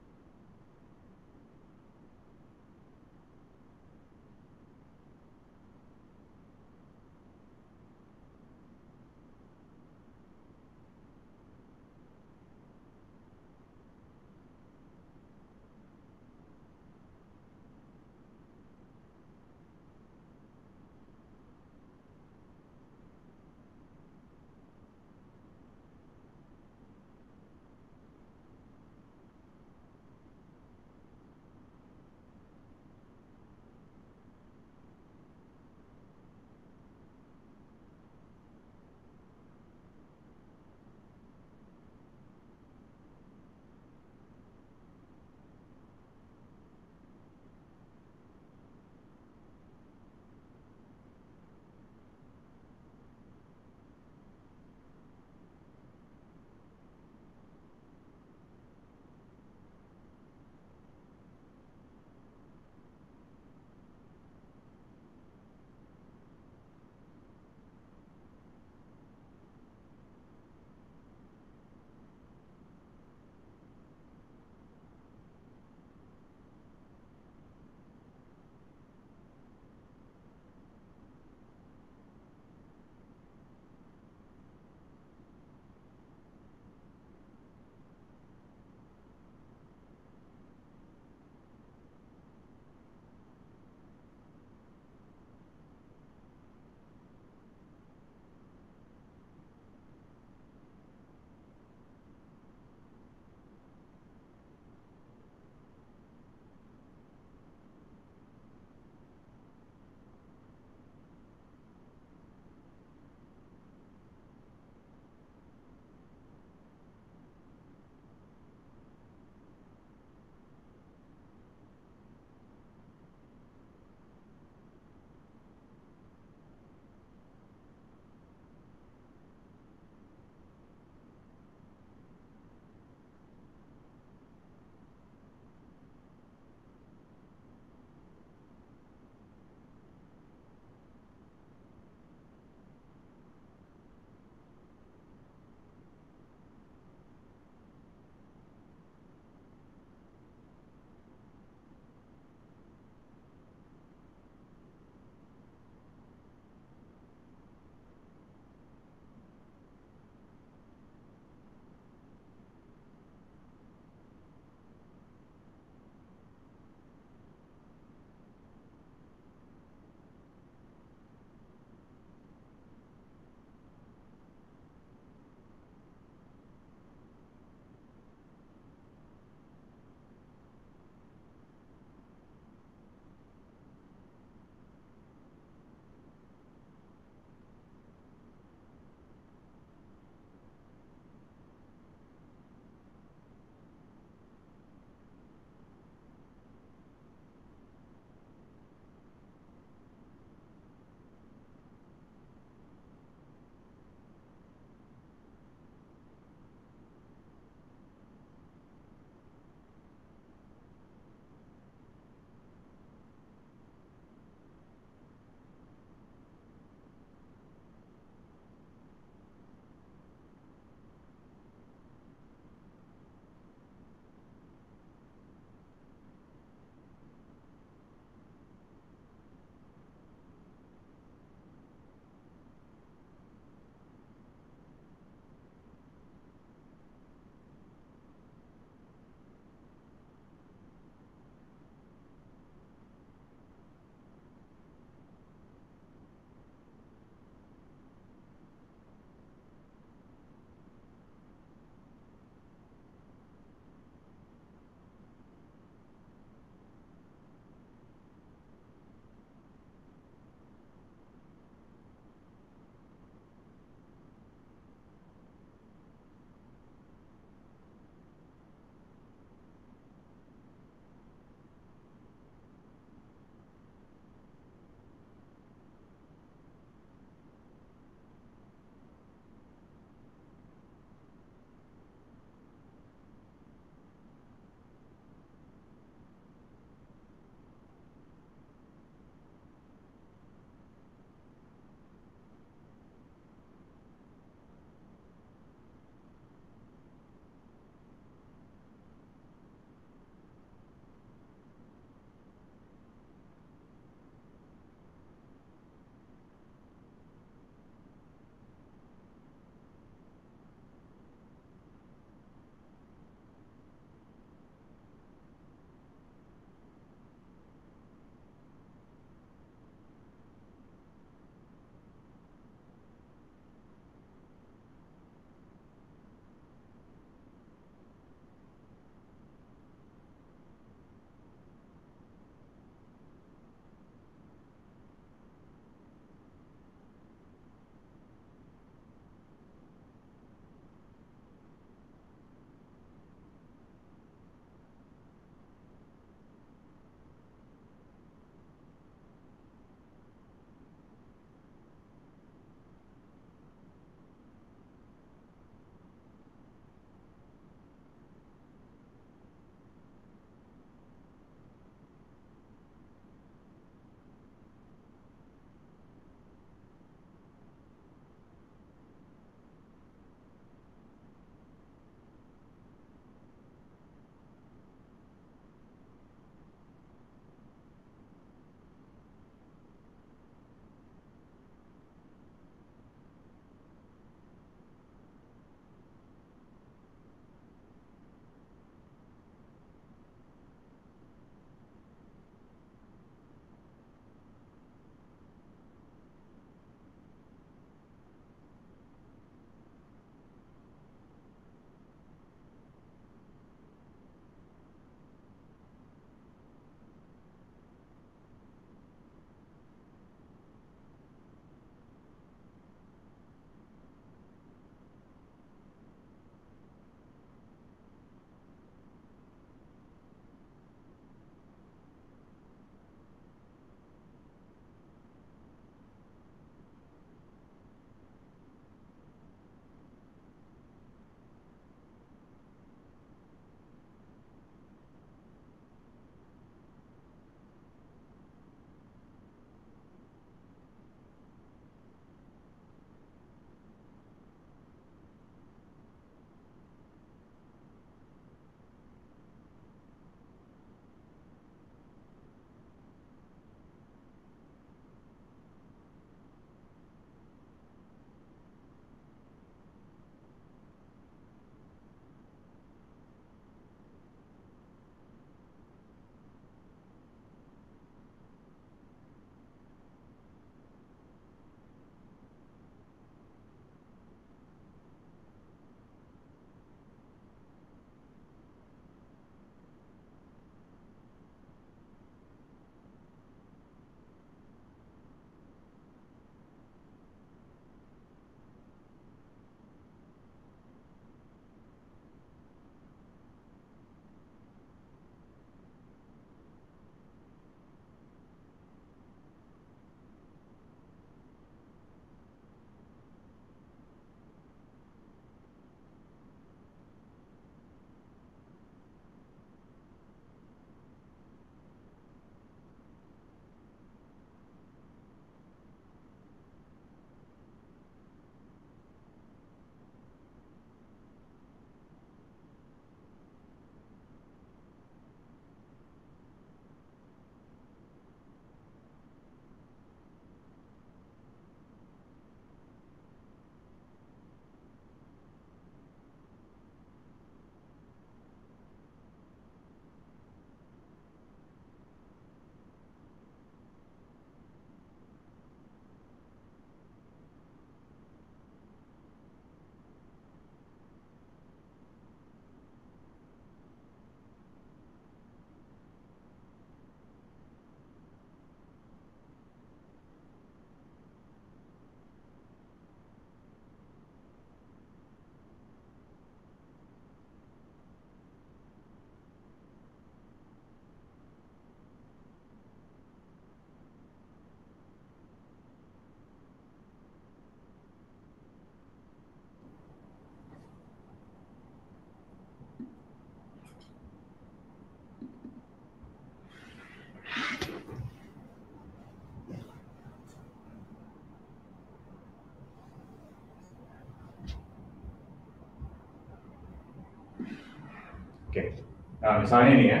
Oke. Nah, misalnya ini ya.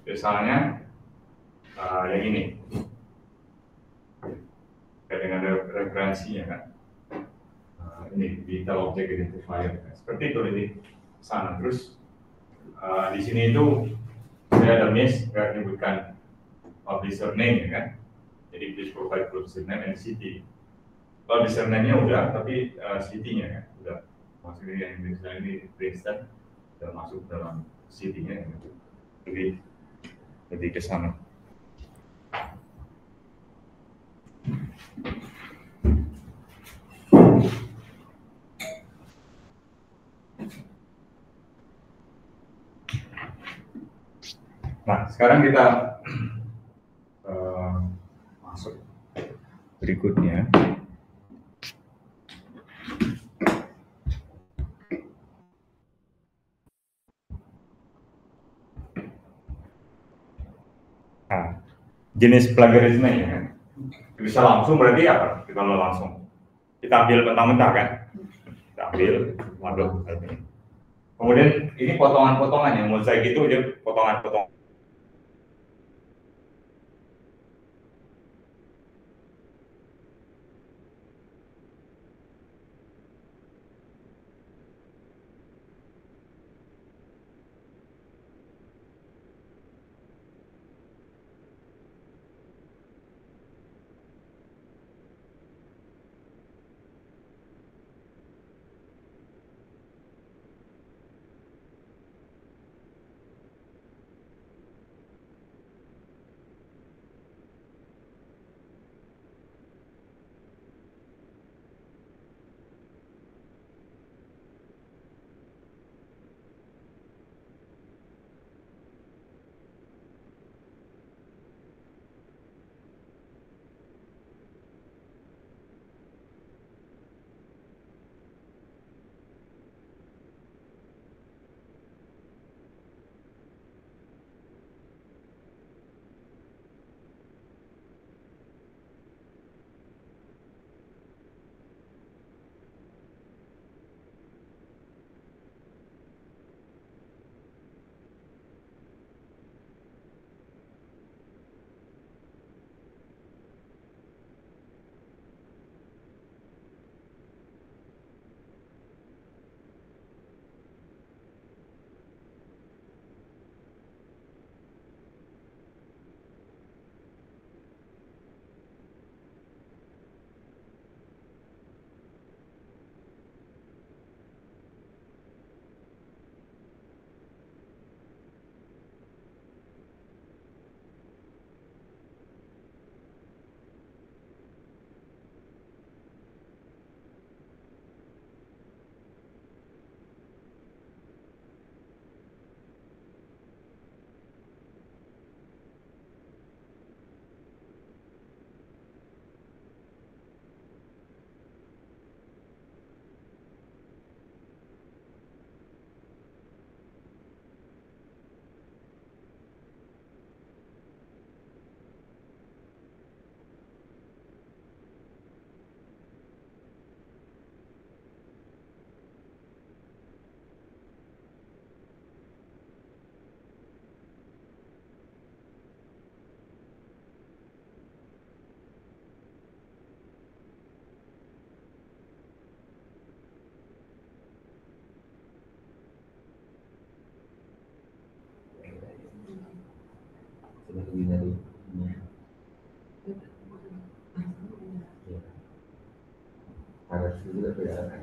Misalnya yang ini. Dengan referensinya kan. Ini digital object identifier. Seperti itu di sana. Terus di sini itu saya ada miss nggak menyebutkan publisher name ya kan. Jadi please provide publisher name and city. Publisher name-nya udah, tapi city-nya ya udah. Maksudnya yang misalnya ini Princeton udah masuk dalam city-nya gitu. Lebih ke sana. Nah, sekarang kita masuk berikutnya. Nah, jenis plagiarisme ya kan? Bisa langsung berarti apa? Kalau langsung kita ambil mentah-mentah kan? Kita ambil, waduh, ini. Kemudian ini potongan-potongan yang mozaik itu dia potongan-potongan.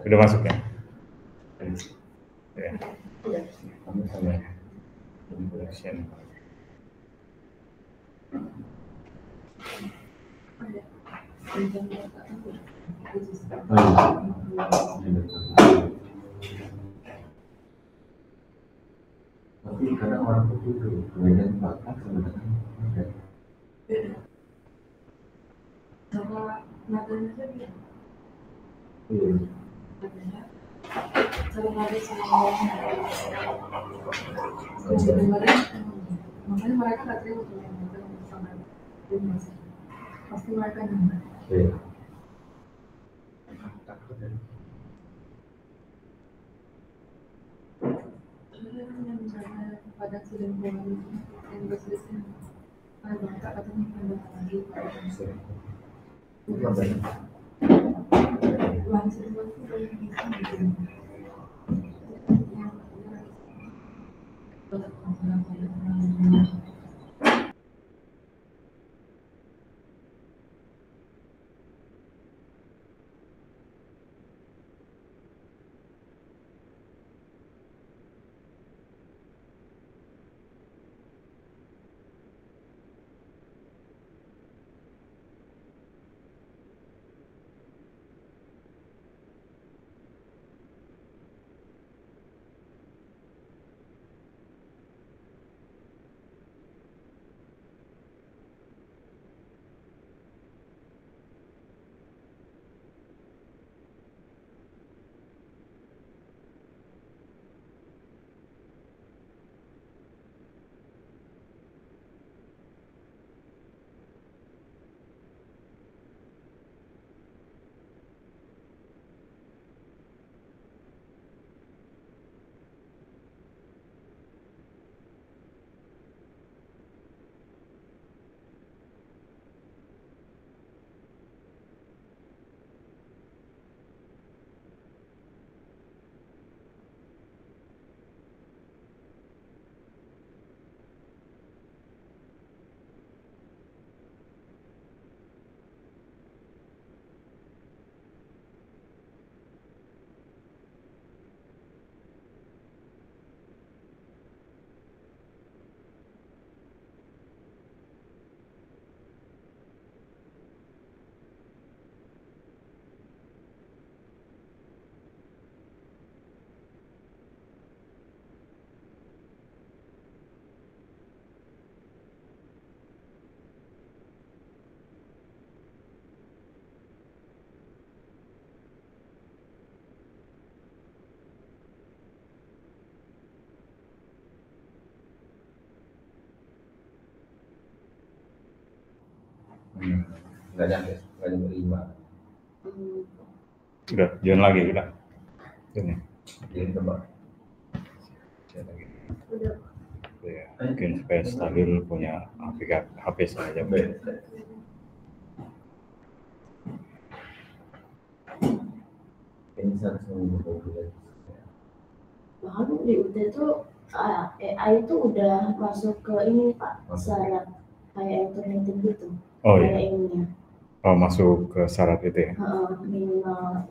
Udah masuk ya? Ya. Tapi kadang orang itu kemudian fakta sebenarnya ada. Sama nadanya saja. Iya. Sering ada sama kemarin, makanya mereka nggak terima tuh yang nada sama pasti mereka nambah. Iya. kadang sudah keluar yang berselisih ada baca katanya ada lagi langsung nggak nyampe 5. Udah, join lagi udah. Ini. Jadi coba. Join lagi. Udah. Ya, mungkin supaya stabil punya HP saja. Ini 150 bulan. Bahkan di UT tuh AI itu udah masuk ke ini Pak, syarat kayak alternatif gitu. Oh kayak iya. ininya. Oh, masuk ke syarat itu ya. Minimal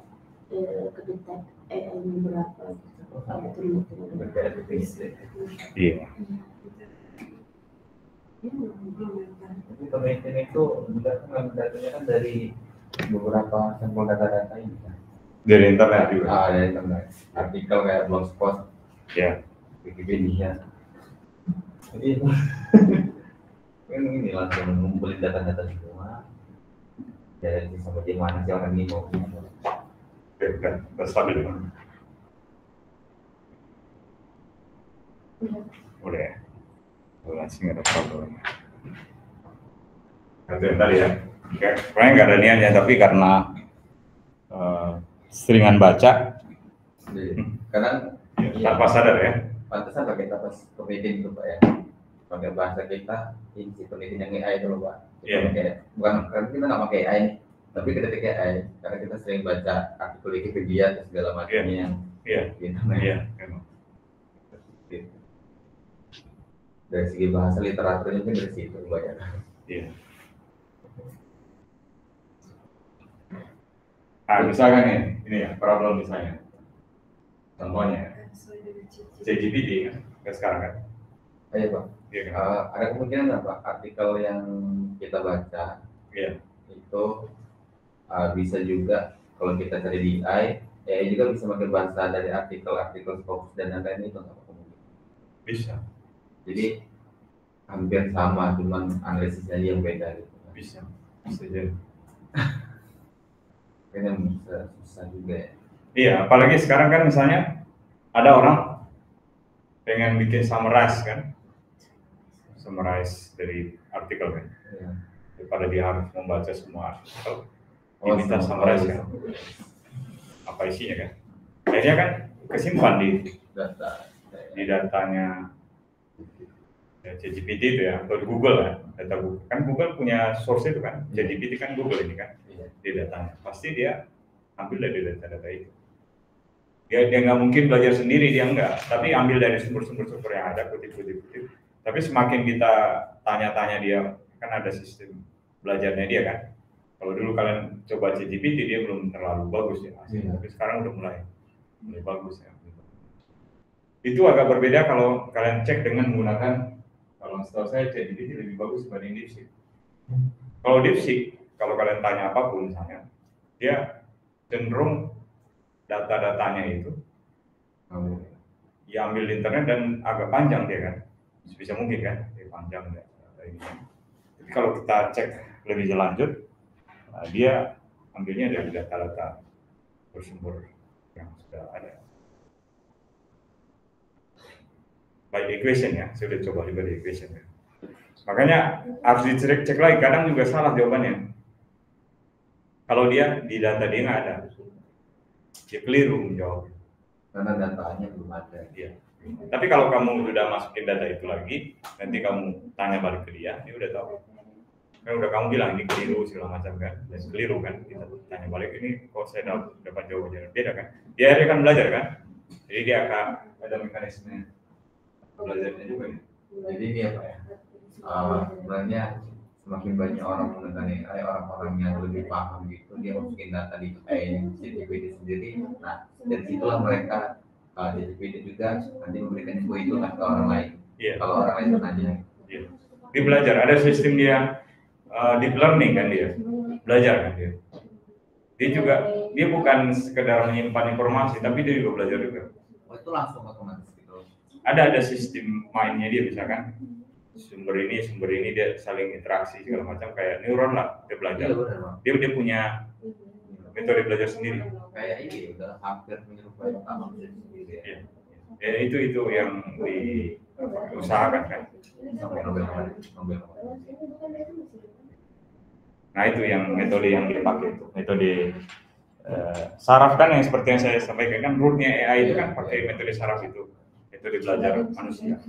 kedetek AI-nya berapa gitu. Kayak terlihat. Berkayak begini. Iya. Tapi penelitian itu datanya kan dari beberapa sampel data-data ini kan. Dari internet juga. Dari internet. Artikel kayak blogspot, Ya. Wikipedia. Jadi ini langsung ngumpulin data-data semua. Dari sampai di mana sih orang ini mau. Oke, udah stabil kan? Udah ya. Langsung nggak ada problem. Itu yang tadi ya. Pokoknya nggak ada niatnya, tapi karena seringan baca, Karena tanpa sadar ya. pantesan pakai tapas penelitian itu Pak ya. Pakai bahasa kita, ini si penelitian yang AI itu loh Pak. Iya. Bukan karena kita nggak pakai AI, tapi kita pakai AI karena kita sering baca artikel Wikipedia dan segala macamnya yang Iya. di internet. Iya, memang. Dari segi bahasa literaturnya mungkin dari situ banyak. Iya. Nah, misalkan ini ya, problem misalnya. Contohnya, ChatGPT kan, kayak sekarang kan. Ayo Pak, Iya kan? ada kemungkinan nggak Pak artikel yang kita baca Iya. itu bisa juga kalau kita cari di AI juga bisa pakai bahasa dari artikel-artikel Scopus dan lain-lain itu nggak apa-apa? Bisa. Jadi hampir sama, cuman analisisnya yang beda gitu. Bisa jadi. Kayaknya susah juga ya. Iya, apalagi sekarang kan misalnya ada orang pengen bikin summarize kan, summarize dari artikel kan, Iya. daripada dia harus membaca semua artikel, Oh, diminta summarize. summarize kan, apa isinya kan, akhirnya kan kesimpan di Data. datanya Ya, ChatGPT itu ya, atau di Google lah, data Google. Kan Google punya source itu kan, ChatGPT kan Google ini kan, Iya. di datanya. Pasti dia ambil dari data-data itu. Dia nggak mungkin belajar sendiri, dia enggak. Tapi ambil dari sumber-sumber yang ada, kutip. Tapi semakin kita tanya-tanya dia, kan ada sistem belajarnya dia kan. Kalau dulu kalian coba ChatGPT, dia belum terlalu bagus ya hasilnya. Tapi sekarang udah mulai bagus ya. Itu agak berbeda kalau kalian cek dengan menggunakan, kalau setahu saya ChatGPT lebih bagus dibanding DeepSeek. Kalau DeepSeek, kalau kalian tanya apapun misalnya, dia cenderung data-datanya itu diambil di internet dan agak panjang dia kan, sebisa mungkin kan, dia panjang data ini. Tapi kalau kita cek lebih lanjut, dia ambilnya dari data-data bersumber yang sudah ada. By equation ya, saya sudah coba juga di equation ya. Makanya harus dicek lagi, kadang juga salah jawabannya. Kalau dia di data dia nggak ada, dia keliru menjawab. Karena datanya belum ada. Iya. Tapi kalau kamu sudah masukin data itu lagi, nanti kamu tanya balik ke dia udah tahu. Kan udah kamu bilang ini keliru segala macam kan, dan keliru kan, kita tanya balik ini kok saya dapat jawabannya beda kan. Dia akan belajar kan, jadi dia akan ada mekanisme belajarnya juga ya. Jadi ini apa ya? Sebenarnya semakin banyak orang menggunakan AI, orang-orang yang lebih paham gitu, dia masukin data di ChatGPT sendiri. Nah, dari situlah mereka ChatGPT juga nanti memberikan info itu kan ke orang lain. Iya. Kalau orang lain nanya. Iya. Dia belajar, ada sistem dia deep learning kan dia belajar kan dia. Dia bukan sekedar menyimpan informasi, tapi dia juga belajar juga. Oh, itu langsung otomatis gitu. Ada sistem mainnya dia misalkan sumber ini dia saling interaksi segala macam kayak neuron lah dia belajar. Iya, benar, Bang. Dia punya metode belajar sendiri. Kayak ini udah hampir menyerupai manusia sendiri ya. Ya, itu yang diusahakan kan. Sampai Nobel. Nah itu yang metode yang dipakai itu metode saraf kan yang seperti yang saya sampaikan kan rootnya AI itu kan pakai metode saraf itu metode belajar manusia.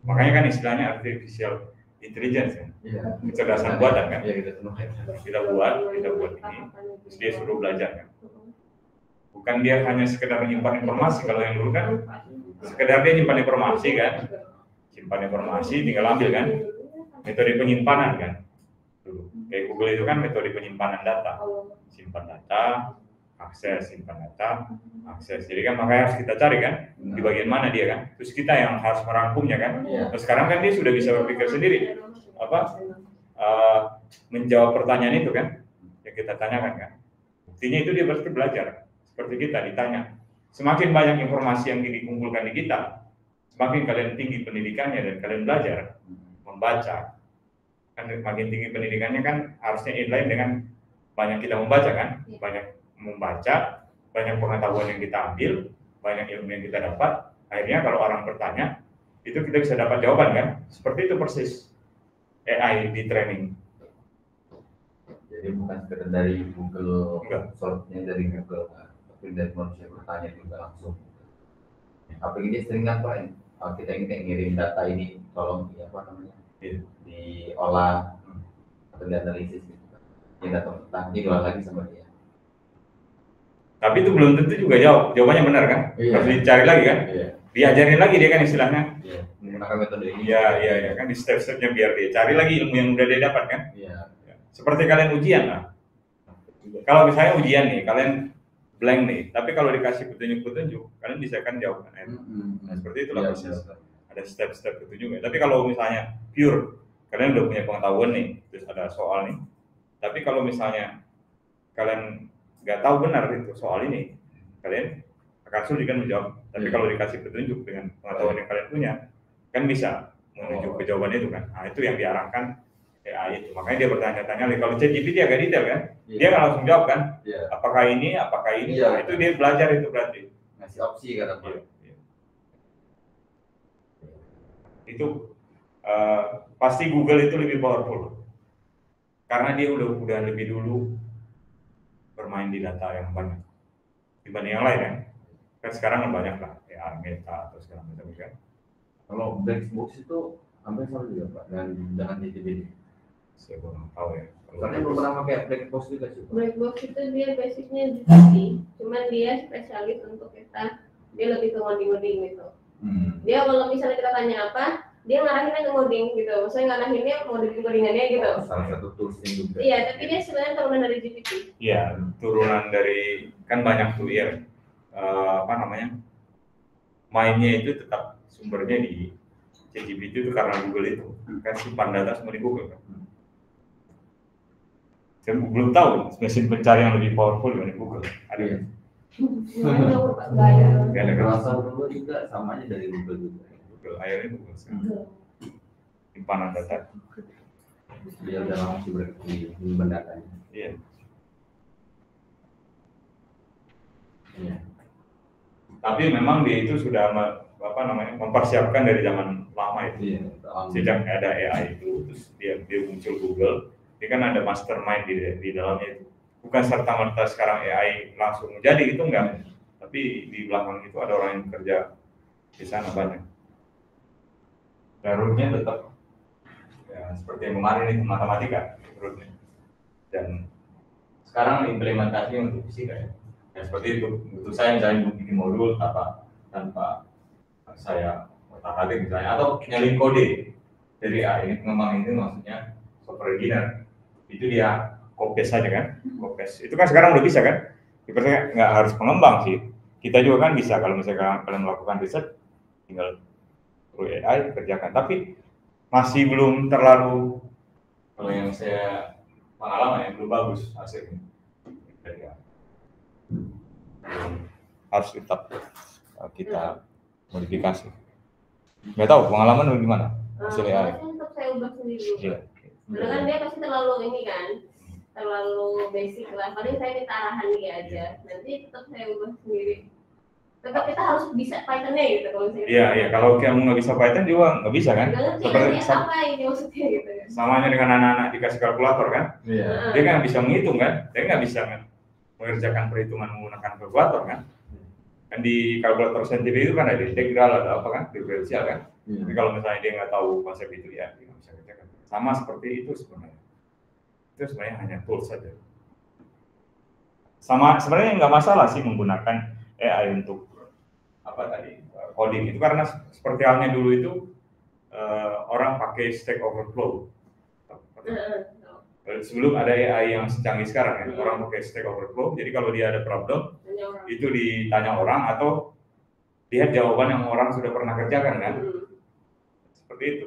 Makanya kan istilahnya artificial intelligence kan, kecerdasan buatan kan. Kita buat ini, terus dia suruh belajar kan. Bukan dia hanya sekedar menyimpan informasi, kalau yang dulu kan sekedar dia nyimpan informasi kan, simpan informasi tinggal ambil kan, metode penyimpanan kan. Dulu kayak Google itu kan metode penyimpanan data, simpan data, akses, simpan data, akses. Jadi kan makanya harus kita cari kan di bagian mana dia kan. Terus kita yang harus merangkumnya kan. Terus sekarang kan dia sudah bisa berpikir sendiri, menjawab pertanyaan itu kan yang kita tanyakan kan. Buktinya itu dia berarti belajar. Seperti kita ditanya, semakin banyak informasi yang dikumpulkan di kita, semakin kalian tinggi pendidikannya dan kalian belajar membaca. Kan makin tinggi pendidikannya kan harusnya inline dengan banyak kita membaca kan, banyak membaca, banyak pengetahuan yang kita ambil, banyak ilmu yang kita dapat. Akhirnya kalau orang bertanya, itu kita bisa dapat jawaban kan. Seperti itu persis AI di training. Jadi bukan sekedar dari Google, source-nya dari Google, tapi dari manusia bertanya juga langsung. Apalagi dia sering ngapain? Kita ini kayak ngirim data ini, tolong diolah atau dianalisis gitu. Ini data mentah, ini diolah lagi sama dia. Tapi itu belum tentu juga jawabannya benar kan? Harus dicari lagi kan? Diajarin lagi dia kan istilahnya. Menggunakan metode ini. Iya kan di step-stepnya biar dia cari lagi ilmu yang udah dia dapat kan? Seperti kalian ujian lah. Kalau misalnya ujian nih, kalian blank nih, tapi kalau dikasih petunjuk-petunjuk, kalian bisa kan jawab kan? Nah seperti itulah proses. Ada step-step petunjuknya. Tapi kalau misalnya pure, kalian udah punya pengetahuan nih, terus ada soal nih. Tapi kalau misalnya kalian nggak tahu benar itu soal ini, kalian akan sulit kan menjawab. Tapi kalau dikasih petunjuk dengan pengetahuan yang kalian punya, kan bisa menuju ke jawaban itu kan. Nah itu yang diarahkan AI itu. Makanya dia bertanya-tanya. Kalau ChatGPT agak detail kan, dia nggak langsung jawab kan. Apakah ini? Nah, itu dia belajar itu berarti. Ngasih opsi kan apa? Itu pasti Google itu lebih powerful karena dia udah lebih dulu bermain di data yang banyak dibanding yang lain kan. Kan sekarang banyak lah AI Meta atau segala macam kan. Kalau black box itu hampir sama juga Pak dengan ChatGPT. Saya kurang tahu ya. Soalnya belum pernah pakai black box juga sih Pak. Black box itu dia basicnya GPT, cuman dia spesialis untuk kita, dia lebih ke ngoding gitu. Dia kalau misalnya kita tanya apa, dia ngarahinnya ke ngoding gitu. Maksudnya ngarahinnya ngodingannya gitu. Salah satu toolsnya juga. Iya, tapi dia sebenarnya turunan dari GPT. Iya, turunan dari kan banyak tuh ya. Apa namanya? Mainnya itu tetap sumbernya di ChatGPT itu karena Google itu kan simpan data semua di Google kan. Saya belum tahu mesin pencari yang lebih powerful dibanding Google. Ada Iya. Nggak ada kan? Browser dulu juga sama aja dari Google juga. Google, akhirnya Google sekarang. Simpanan data. Dia udah langsung menyimpan datanya. Iya. Iya. Tapi memang dia itu sudah mempersiapkan dari zaman lama itu. Iya. Sejak ada AI itu, terus dia muncul Google, dia kan ada mastermind di dalamnya itu. Bukan serta-merta sekarang AI langsung jadi itu enggak, tapi di belakang itu ada orang yang bekerja di sana banyak. Dan rootnya tetap ya, seperti yang kemarin itu matematika rootnya. Dan sekarang implementasi untuk fisika ya. Ya seperti itu. Untuk saya misalnya bikin modul tanpa saya otak-atik misalnya atau nyalin kode dari AI pengembang itu maksudnya software beginner itu dia copy saja kan, copy itu kan sekarang udah bisa kan, sebenarnya nggak harus pengembang sih, kita juga kan bisa kalau misalnya kalian melakukan riset tinggal perlu AI kerjakan, tapi masih belum terlalu kalau yang saya pengalaman yang belum bagus hasilnya dari AI. Harus tetap kita modifikasi. Nggak tahu pengalaman gimana hasil AI. Tetap saya ubah sendiri. Iya. Karena kan dia pasti terlalu ini kan, terlalu basic lah. Paling saya minta arahan dia aja. Nanti tetap saya ubah sendiri. Tetap kita harus bisa Python-nya gitu kalau misalnya. Iya. Kalau kamu nggak bisa Python juga nggak bisa kan? Nggak ngerti Seperti ini apa ini maksudnya gitu kan. samanya dengan anak-anak dikasih kalkulator kan? Iya. Dia kan bisa menghitung kan? Dia nggak bisa mengerjakan perhitungan menggunakan kalkulator kan? Kan di kalkulator saintifik itu kan ada integral, ada apa kan? Diferensial kan? Tapi kalau misalnya dia nggak tahu konsep itu ya dia nggak bisa kerjakan. Sama seperti itu sebenarnya. Itu sebenarnya hanya tools saja. Sama sebenarnya nggak masalah sih menggunakan AI untuk apa tadi coding itu karena seperti halnya dulu itu orang pakai Stack Overflow. Sebelum ada AI yang secanggih sekarang ya, orang pakai Stack Overflow. Jadi kalau dia ada problem itu ditanya orang atau lihat jawaban yang orang sudah pernah kerjakan kan. Seperti itu.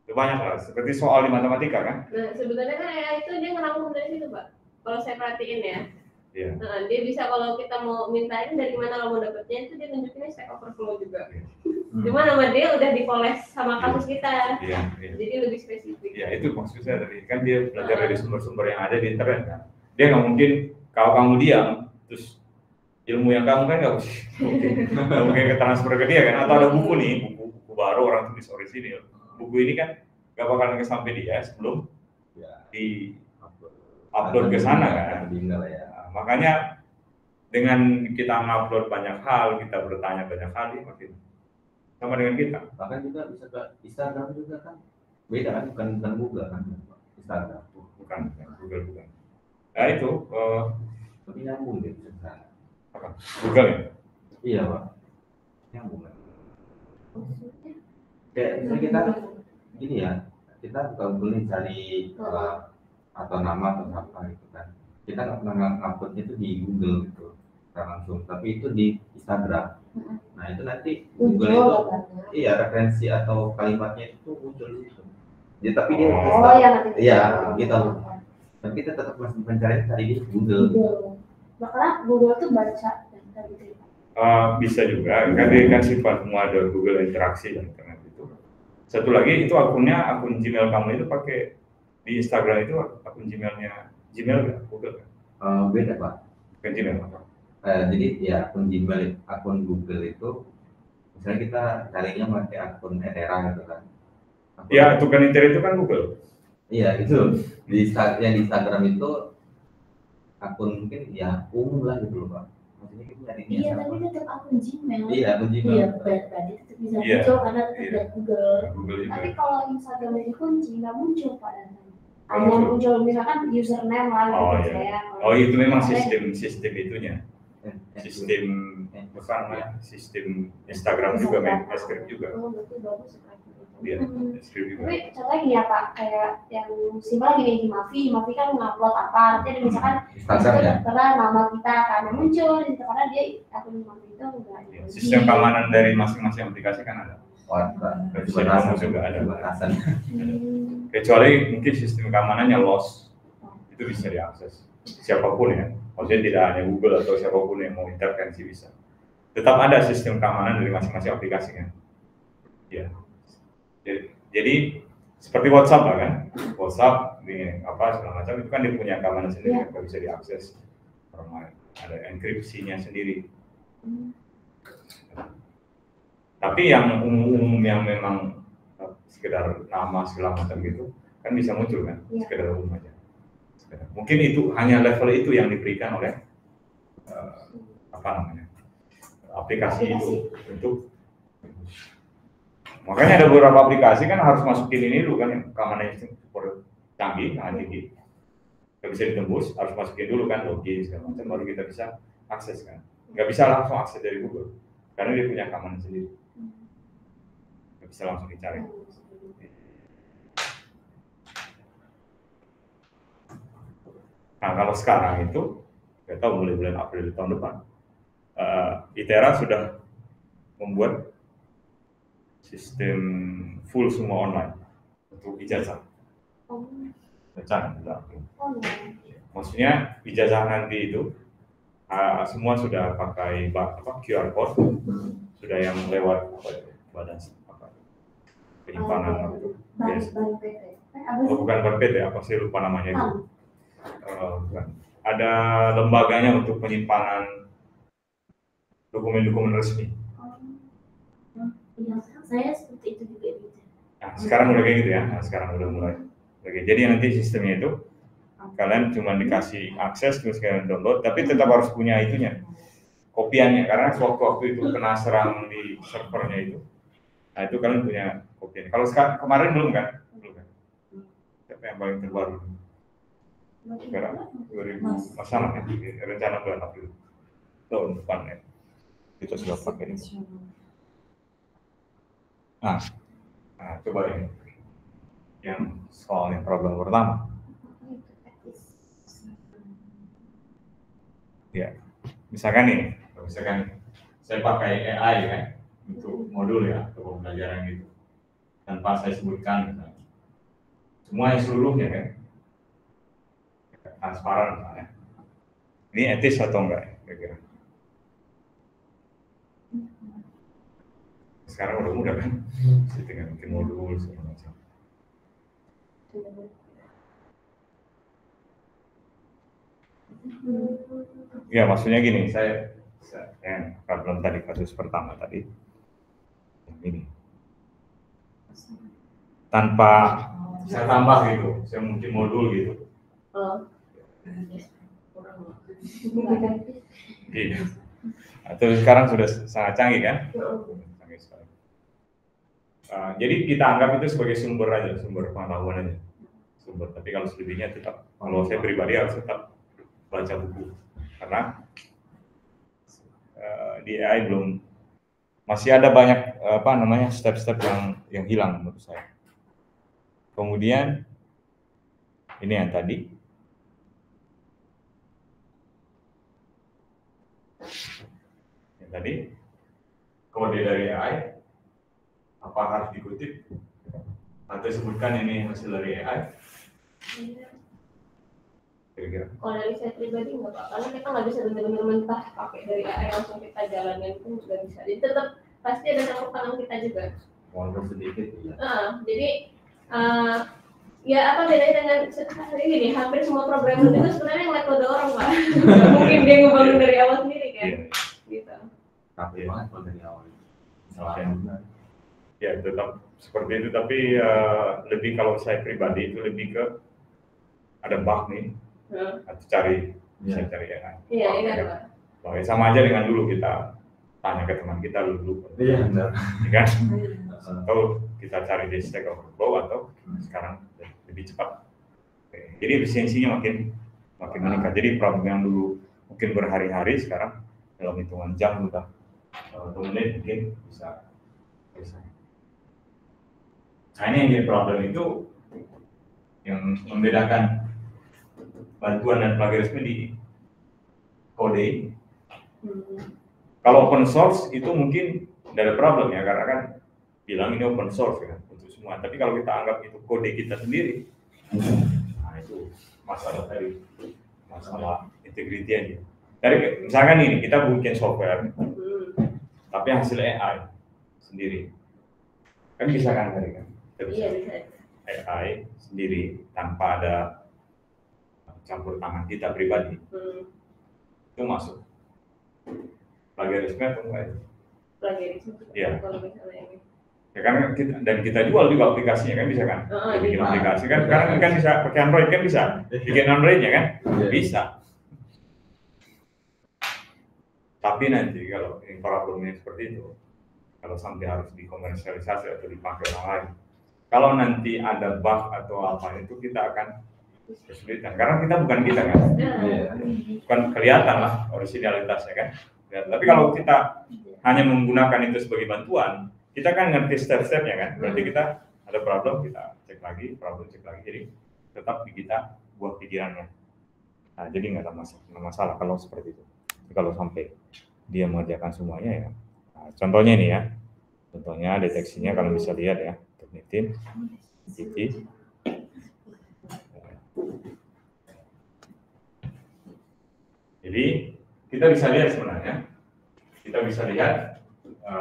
Itu banyak lah, seperti soal di matematika kan. Nah, sebenarnya kan AI itu dia ngerangkum dari situ, Pak. Kalau saya perhatiin ya. Iya. Nah, dia bisa kalau kita mau mintain dari mana lo mau dapetnya itu dia nunjukinnya Stack Overflow juga. Cuma nama dia udah dipoles sama kasus kita. Iya. Jadi lebih spesifik. Ya itu maksud saya tadi kan dia belajar dari sumber-sumber yang ada di internet kan. Dia nggak mungkin kalau kamu diam terus ilmu yang kamu kan nggak mungkin ke transfer ke dia kan. Atau ada buku nih, buku baru orang tulis orisinil. Buku ini kan nggak bakalan sampai dia sebelum di upload ke sana kan. Nah, makanya dengan kita ngupload banyak hal, kita bertanya banyak hal, ya makin sama dengan kita. Bahkan juga bisa ke Instagram juga kan beda kan, bukan Google kan Instagram. Bukan Google bukan. Nah itu Tapi nyambung deh bisa. apa? Google ya? Iya Pak. Nyambung kan. Kayak misalnya kita gini ya, kita buka Google nih cari atau nama atau apa gitu kan. Kita nggak pernah nguploadnya itu di Google gitu langsung, tapi itu di Instagram. Nah itu nanti Google itu iya referensi atau kalimatnya itu muncul di situ. Ya, tapi dia iya kita tapi kita tetap masih mencari tadi di Google. Makanya Google tuh baca data gitu. Bisa juga, kan dia kan sifat semua ada Google interaksi dan internet itu. Satu lagi itu akun Gmail kamu itu pakai di Instagram itu akun Gmailnya Gmail nggak? Google kan? Beda Pak. Kan Gmail apa? Jadi ya akun Gmail, akun Google itu misalnya kita carinya pakai akun Etera gitu kan. Ya, tukang internet itu kan Google. Iya itu yang di Instagram itu akun mungkin ya umum lah gitu loh Pak. Maksudnya itu nyari Iya, tapi tetap akun Gmail. Iya, akun Gmail. Iya, berarti tetap bisa Iya. muncul karena tetap Iya. dari Google. Google juga. Tapi kalau Instagram dikunci nggak muncul pada Nggak ada yang muncul. muncul misalkan username lah Oh gitu iya. saya. Oh itu memang Ada- sistem itunya. Sistem apa namanya? Sistem Instagram juga, Script juga. Oh, berarti bagus sekali. Iya, Script juga. Tapi contohnya gini ya Pak, kayak yang simpel gini di Mavi kan ngupload apa, nanti ada misalkan Instagram ya. karena nama kita kan yang muncul di situ karena dia akun Mavi itu enggak. Iya, sistem keamanan dari masing-masing aplikasi kan ada. Wah, Bisa kamu juga ada. batasan. Kecuali mungkin sistem keamanannya lost, itu bisa diakses siapapun ya. Maksudnya tidak hanya Google atau siapapun yang mau intervensi bisa. Tetap ada sistem keamanan dari masing-masing aplikasi kan. Ya. Jadi seperti WhatsApp lah kan. WhatsApp ini apa segala macam itu kan dia punya keamanan sendiri, nggak bisa diakses orang lain. Ada enkripsinya sendiri. Tapi yang umum yang memang sekedar nama segala macam gitu kan bisa muncul kan, Iya. sekedar umum aja. Mungkin itu hanya level itu yang diberikan oleh apa namanya aplikasi itu untuk. Makanya ada beberapa aplikasi kan harus masukin ini dulu kan yang keamanannya super canggih, sangat tinggi. Nggak bisa ditembus, harus masukin dulu kan login segala macam baru kita bisa akses kan. Nggak bisa langsung akses dari Google karena dia punya keamanan sendiri. Nggak bisa langsung dicari. Nah kalau sekarang itu, nggak tahu mulai bulan April tahun depan, ITERA sudah membuat sistem full semua online untuk ijazah. Rencana sudah. Maksudnya ijazah nanti itu semua sudah pakai QR code, sudah yang lewat badan penyimpanan itu. Oh, bukan PT, apa sih lupa namanya itu. Bukan. Ada lembaganya untuk penyimpanan dokumen-dokumen resmi. Iya, saya seperti itu juga gitu. Nah, sekarang udah kayak gitu ya. Nah, sekarang udah mulai. Oke, jadi nanti sistemnya itu kalian cuma dikasih akses terus kalian download, tapi tetap harus punya itunya, kopiannya karena waktu itu kena serang di servernya itu. Nah itu kalian punya kopiannya. Kalau sekarang kemarin belum kan? Belum kan? Siapa yang paling terbaru? Sekarang 2000 sama ya, rencana bulan April tahun depan ya. Kita sudah pakai itu. Nah coba ini yang soal yang problem pertama. Ya, misalkan saya pakai AI kan untuk modul ya atau pembelajaran gitu, tanpa saya sebutkan misalnya. Semuanya seluruhnya kan transparan misalnya. Ini etis atau enggak kira-kira? Sekarang udah mudah kan, saya tinggal bikin modul segala macam. Ya maksudnya gini, saya belum tadi kasus pertama tadi ini tanpa saya tambah gitu, saya mungkin modul gitu. Iya. Atau sekarang sudah sangat canggih kan? Canggih sekali. Jadi kita anggap itu sebagai sumber aja, sumber pengetahuan aja. Sumber. Tapi kalau selebihnya tetap, kalau saya pribadi harus tetap baca buku karena di AI belum masih ada banyak step-step yang hilang menurut saya. Kemudian ini yang tadi kode dari AI apa harus dikutip atau sebutkan ini hasil dari AI? Kira-kira. Kalau dari saya pribadi nggak apa, karena kita nggak bisa benar-benar mentah pakai dari AI langsung kita jalanin itu nggak bisa. Jadi tetap pasti ada campur tangan kita juga. Walaupun sedikit ya. Jadi ya apa bedanya dengan ini nih, hampir semua programmer itu sebenarnya ngeliat kode orang Pak. Nggak mungkin dia ngebangun dari awal sendiri kan. Gitu. Tapi banget kalau dari awal. Ya tetap seperti itu, tapi lebih kalau saya pribadi itu lebih ke ada bug nih. Atau bisa cari AI. Iya, ini ada Pak. Bahwa sama aja dengan dulu kita tanya ke teman kita dulu, Iya, benar. kan? Atau kita cari di Stack Overflow atau sekarang lebih cepat. Jadi efisiensinya makin meningkat. Jadi problem yang dulu mungkin berhari-hari sekarang dalam hitungan jam udah 2 menit mungkin bisa. Nah ini yang jadi problem itu yang membedakan bantuan dan plagiarisme di kode. Kalau open source itu mungkin tidak ada problem ya, karena kan bilang ini open source kan untuk semua. Tapi kalau kita anggap itu kode kita sendiri, nah itu masalah tadi, masalah integrity aja. Dari misalkan ini kita bikin software, tapi hasil AI sendiri, kan bisa kan tadi kan? Kita bisa AI sendiri tanpa ada campur tangan kita pribadi, itu masuk plagiarisme atau enggak? Plagiarisme. Iya. Kalau misalnya ini. Ya kan kita jual juga aplikasinya kan bisa kan? Bikin aplikasi kan sekarang kan bisa pakai Android kan bisa bikin Androidnya kan? Bisa. Tapi nanti kalau problemnya seperti itu, kalau sampai harus dikomersialisasi atau dipakai orang lain, kalau nanti ada bug atau apa itu kita akan kesulitan karena kita bukan kita kan? Bukan kelihatan lah originalitasnya kan? Ya, tapi kalau kita hanya menggunakan itu sebagai bantuan, kita kan ngerti step-stepnya kan, berarti kita ada problem, kita cek lagi, jadi tetap di kita buat pikirannya. Nah, jadi nggak ada masalah kalau seperti itu. Jadi, kalau sampai dia mengerjakan semuanya ya, nah, contohnya ini ya, contohnya deteksinya kalau bisa lihat ya, Turnitin, GT. Jadi kita bisa lihat sebenarnya, kita bisa lihat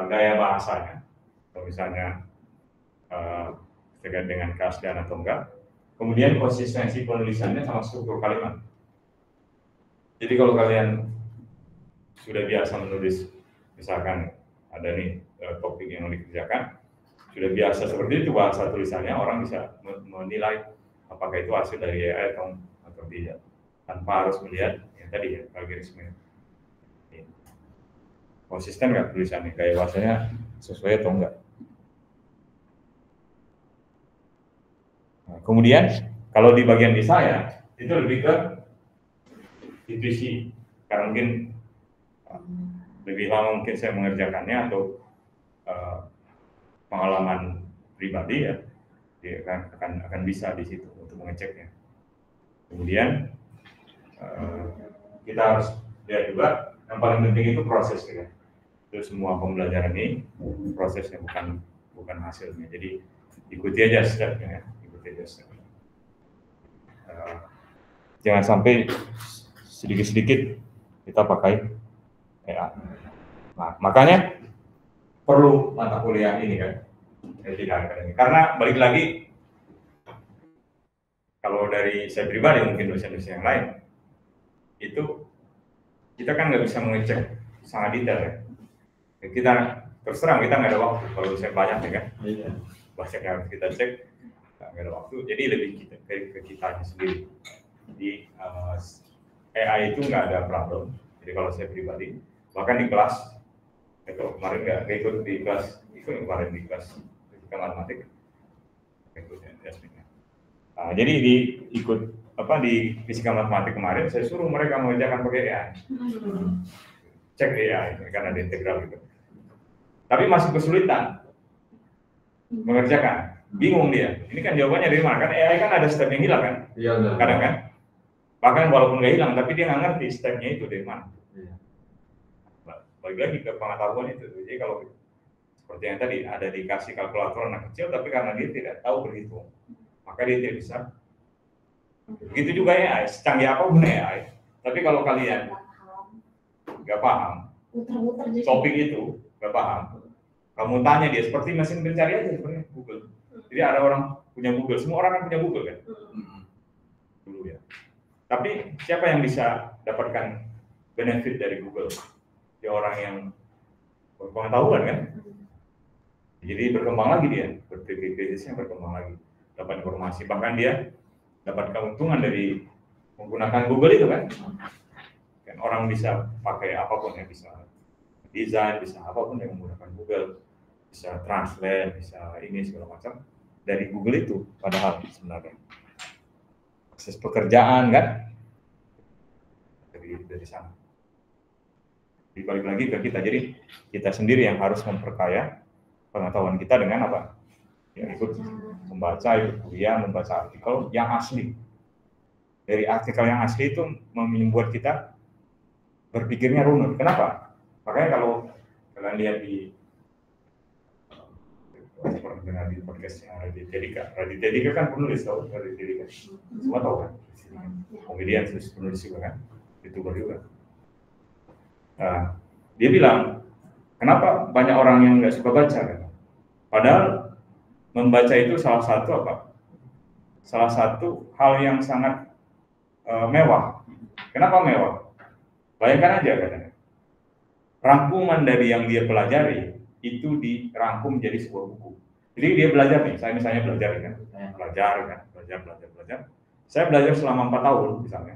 gaya bahasanya. Kalau misalnya terkait dengan keaslian atau enggak, kemudian konsistensi penulisannya sama struktur kalimat. Jadi kalau kalian sudah biasa menulis, misalkan ada nih topik yang dikerjakan, sudah biasa seperti itu bahasa tulisannya, orang bisa menilai apakah itu hasil dari AI atau tidak, tanpa harus melihat yang tadi ya, plagiarisme. Konsisten nggak tulisannya, gaya bahasanya sesuai atau enggak. Nah, kemudian kalau di bagian di saya itu lebih ke intuisi, karena mungkin lebih lama mungkin saya mengerjakannya atau pengalaman pribadi ya, dia akan bisa di situ untuk mengeceknya. Kemudian kita harus lihat juga yang paling penting itu proses ya. Itu semua pembelajaran ini prosesnya bukan hasilnya. Jadi ikuti aja stepnya, ikuti aja stepnya. Jangan sampai sedikit-sedikit kita pakai AI. Nah, makanya perlu mata kuliah ini kan, etika akademik. Karena balik lagi, kalau dari saya pribadi mungkin dosen-dosen yang lain, itu kita kan nggak bisa mengecek sangat detail ya. Kita terus terang kita nggak ada waktu, kalau saya banyak ya kan, banyak yang harus kita cek, nggak ada waktu. Jadi lebih ke kitanya sendiri. Jadi AI itu nggak ada problem. Jadi kalau saya pribadi, bahkan di kelas, kemarin nggak ikut di kelas, kemarin di kelas fisika matematik, ikutnya tesnya. Jadi ikut di fisika matematik kemarin, saya suruh mereka mengerjakan pakai AI, cek AI karena ada integral gitu. Tapi masih kesulitan mengerjakan, bingung dia. Ini kan jawabannya dari mana? Kan AI kan ada step yang hilang kan? Iya. Kadang kan, bahkan walaupun nggak hilang, tapi dia nggak ngerti stepnya itu dari mana. Balik lagi ke pengetahuan itu. Jadi kalau seperti yang tadi ada dikasih kalkulator anak kecil, tapi karena dia tidak tahu berhitung, maka dia tidak bisa. Begitu juga AI, secanggih apapun AI, tapi kalau kalian nggak paham topik itu, nggak paham, kamu tanya dia seperti mesin pencari aja sebenarnya Google. Jadi ada orang punya Google, semua orang kan punya Google kan dulu ya. Tapi siapa yang bisa dapatkan benefit dari Google? Ya orang yang berpengetahuan kan. Jadi berkembang lagi dia, berpikir kritisnya berkembang lagi, dapat informasi, bahkan dia dapat keuntungan dari menggunakan Google itu kan. Kan orang bisa pakai apapun ya, bisa desain, bisa apapun yang menggunakan Google, bisa translate, bisa ini segala macam dari Google itu. Padahal sebenarnya akses pekerjaan kan dari sana. Dibalik lagi ke kita, jadi kita sendiri yang harus memperkaya pengetahuan kita dengan apa? Ya, ikut membaca, ikut kuliah, membaca artikel yang asli. Dari artikel yang asli itu membuat kita berpikirnya runut. Kenapa? Makanya kalau kalian lihat di podcastnya Raditya Dika kan penulis, tahu Raditya Dika? Semua tahu kan? Komedian, terus penulis juga kan? YouTuber juga. Nah, dia bilang, kenapa banyak orang yang nggak suka baca kan? Padahal membaca itu salah satu apa? Salah satu hal yang sangat mewah. Kenapa mewah? Bayangkan aja katanya. Rangkuman dari yang dia pelajari itu dirangkum jadi sebuah buku. Jadi dia belajar nih, saya misalnya belajar kan, belajar. Saya belajar selama 4 tahun misalnya.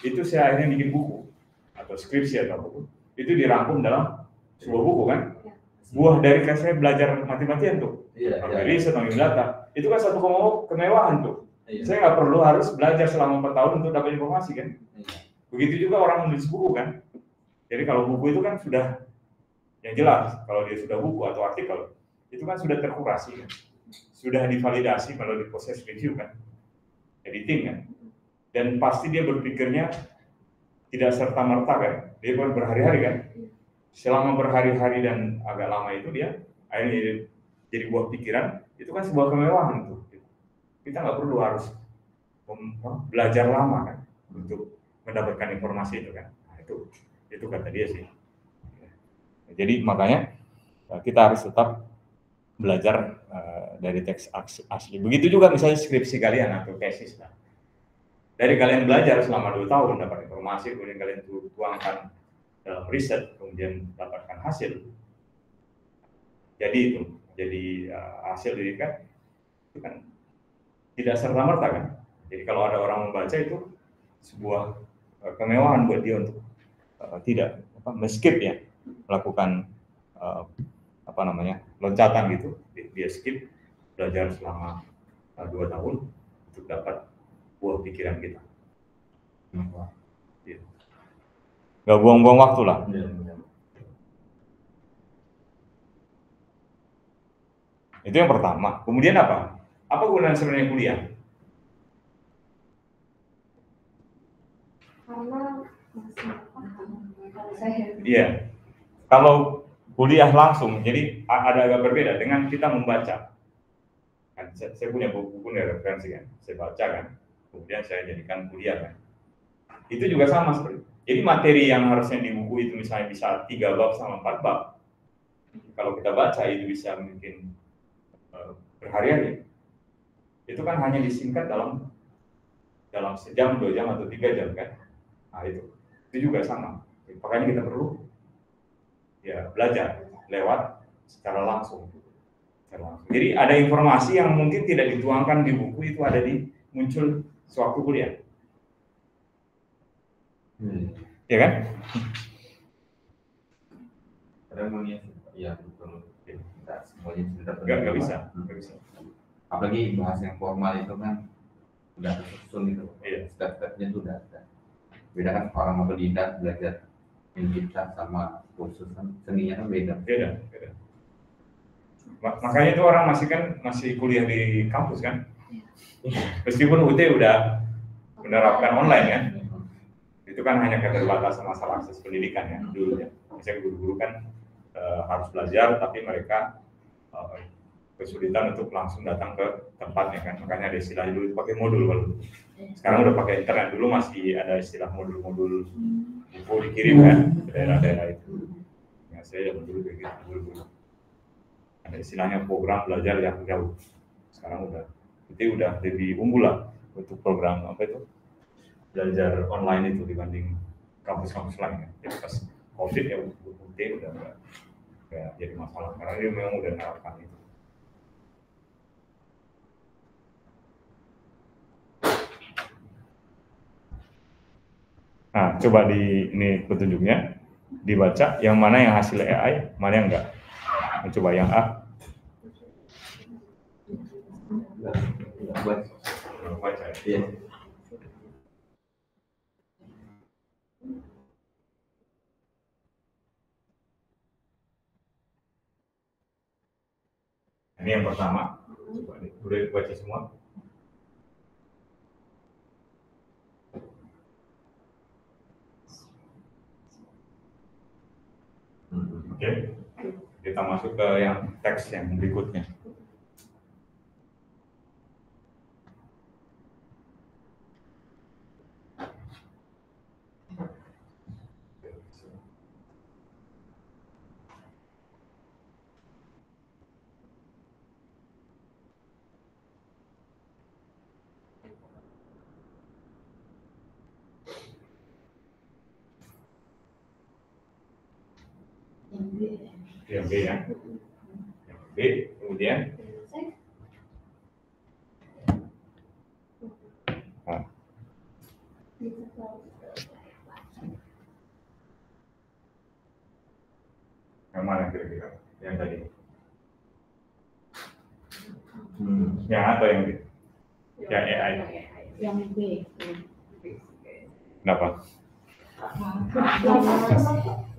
Itu saya akhirnya bikin buku atau skripsi atau buku. Itu dirangkum dalam sebuah buku kan. Buah dari saya belajar mati-matian tuh. Riset, data. Itu kan satu kemewahan tuh. Saya nggak perlu harus belajar selama 4 tahun untuk dapat informasi kan. Begitu juga orang menulis buku kan. Jadi kalau buku itu kan sudah yang jelas, kalau dia sudah buku atau artikel, itu kan sudah terkurasi kan. Sudah divalidasi melalui proses review kan. Editing kan. Dan pasti dia berpikirnya tidak serta-merta kan. Dia kan berhari-hari kan. Selama berhari-hari dan agak lama itu dia akhirnya jadi buah pikiran, itu kan sebuah kemewahan tuh. Kita nggak perlu harus belajar lama kan untuk mendapatkan informasi itu kan. Nah, itu kata dia sih. Jadi makanya kita harus tetap belajar dari teks asli. Begitu juga misalnya skripsi kalian atau tesis lah. Dari kalian belajar selama 2 tahun dapat informasi, kemudian kalian tuangkan dalam riset, kemudian dapatkan hasil. Jadi hasil itu kan tidak serta-merta kan. Jadi kalau ada orang membaca itu sebuah kemewahan buat dia untuk tidak skip ya, melakukan loncatan gitu. Dia skip belajar selama 2 tahun untuk dapat buah pikiran kita. Gak buang-buang waktu lah. Itu yang pertama. Kemudian apa? Apa gunanya sebenarnya kuliah? Karena masih Iya. Kalau kuliah langsung, jadi ada agak berbeda dengan kita membaca. Kan, saya punya buku referensi kan, saya baca kan, kemudian saya jadikan kuliah kan. Itu juga sama seperti. Jadi materi yang harusnya di buku itu misalnya bisa 3 bab sama 4 bab. Kalau kita baca itu bisa mungkin berhari-hari. Itu kan hanya disingkat dalam sejam, 2 jam atau 3 jam kan. Nah itu juga sama. Makanya kita perlu ya belajar lewat secara langsung. Jadi ada informasi yang mungkin tidak dituangkan di buku, itu ada muncul sewaktu kuliah. Ya kan? Iya betul. Tidak semuanya sudah Nggak bisa. Apalagi bahasa yang formal itu kan udah tersusun gitu. Iya. Step-stepnya itu udah ada. Beda kan orang otodidak belajar gitar sama kursus seninya kan beda. Makanya itu orang masih kuliah di kampus kan? Meskipun UT udah menerapkan online kan? Itu kan hanya keterbatasan masalah akses pendidikan ya dulu ya. Misalnya guru-guru kan harus belajar, tapi mereka kesulitan untuk langsung datang ke tempatnya kan. Makanya ada istilah dulu pakai modul kalau sekarang udah pakai internet. Dulu masih ada istilah modul-modul info dikirim kan ke daerah-daerah itu. Ya saya dulu kayak gitu dulu. Ada istilahnya program belajar yang jauh. Sekarang udah lebih unggul lah untuk program belajar online itu dibanding kampus-kampus lain. Jadi pas COVID ya UT udah nggak jadi masalah karena dia memang udah menerapkan itu. Nah, coba ini petunjuknya dibaca yang mana yang hasil AI, mana yang enggak. Coba yang A. Baca. Iya. Ini yang pertama. Coba udah baca semua. Oke. Kita masuk ke yang teks yang berikutnya. Yang B ya. Yang B, kemudian yang mana kira-kira? Yang tadi? Yang A atau yang B? Yang AI. Yang B. Kenapa?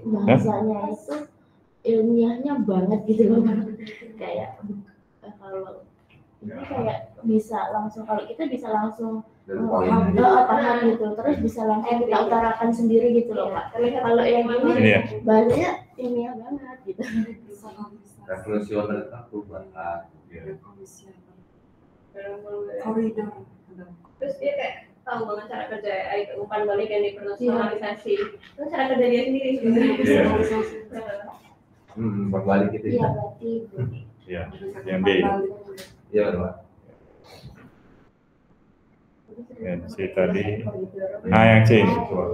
Bahasanya itu ilmiahnya banget gitu loh. Kayak kalau ini kayak bisa langsung, kalau kita bisa langsung paham gitu, terus bisa langsung kita utarakan sendiri gitu loh Pak. Kalau yang ini bahasanya ilmiah banget gitu. Revolusioner perubahan. Koridor. Terus dia kayak tahu banget cara kerja AI, umpan balik yang dipersonalisasi. Itu cara kerja dia sendiri sebenarnya. Berbalik gitu Iya ya. berarti. Iya. Yang B. Iya Pak. Yang C tadi. Nah, yang C. Coba.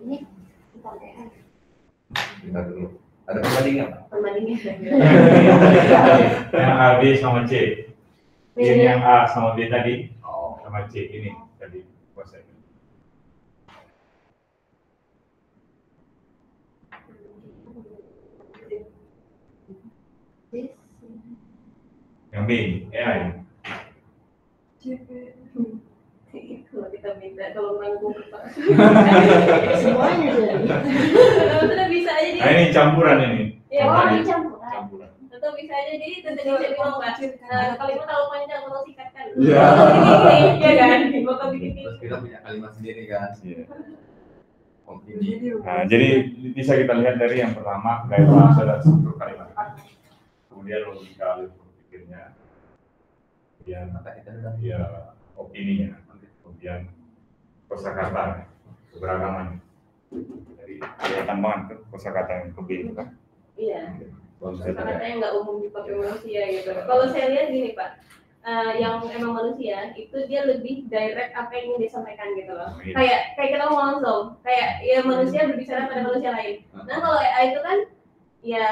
Ini kita lihat. Kita dulu. Ada perbandingan Pak? Perbandingan. Yang A, B sama C. Ini yang A sama B tadi. Sama C ini tadi. Kuasa ini. Yang B, AI. Kalau kita minta kalau nanggung Pak. Semuanya jadi. Sudah bisa aja Nah, jadi. ini campuran ini. Ya, Oh, Pak. ini campuran. Campuran. Atau bisa aja jadi tentu bisa bilang Pak. Kalimat terlalu panjang kalau singkat kan. Iya. Iya kan? Bakal bikin Terus kita punya kalimat sendiri kan. Iya. Opini. Nah, jadi bisa kita lihat dari yang pertama gaya bahasa dan struktur kalimat. Kemudian logika alur berpikirnya. Kemudian ya opininya. Kemudian kosakata, keberagaman. Jadi kelihatan banget ke kosakata yang ke B itu kan. Iya. Konsep Katanya nggak umum dipakai manusia gitu. Kalau saya lihat gini Pak, yang emang manusia itu dia lebih direct apa yang ingin disampaikan gitu loh. Kayak kita ngomong langsung, kayak ya manusia berbicara pada manusia lain. Nah kalau AI itu kan ya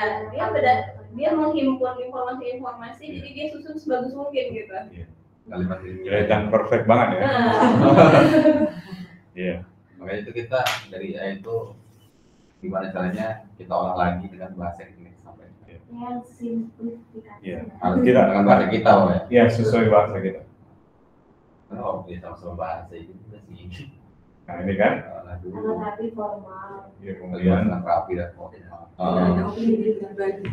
dia menghimpun informasi-informasi, jadi dia susun sebagus mungkin gitu. Kalimat ini. kelihatan perfect banget ya. Iya. Makanya itu kita dari AI itu gimana caranya kita olah lagi dengan bahasa yang kita sampaikan. Yang simplifikasi. Iya. Harus kita dengan bahasa kita, Pak ya. Iya, sesuai bahasa kita. Karena kalau kita sama-sama bahasa itu kita sih. Nah, ini kan. Olah dulu. Sangat rapi formal. Ya, Kemudian kemudian rapi dan formal. Ada opini berbagi.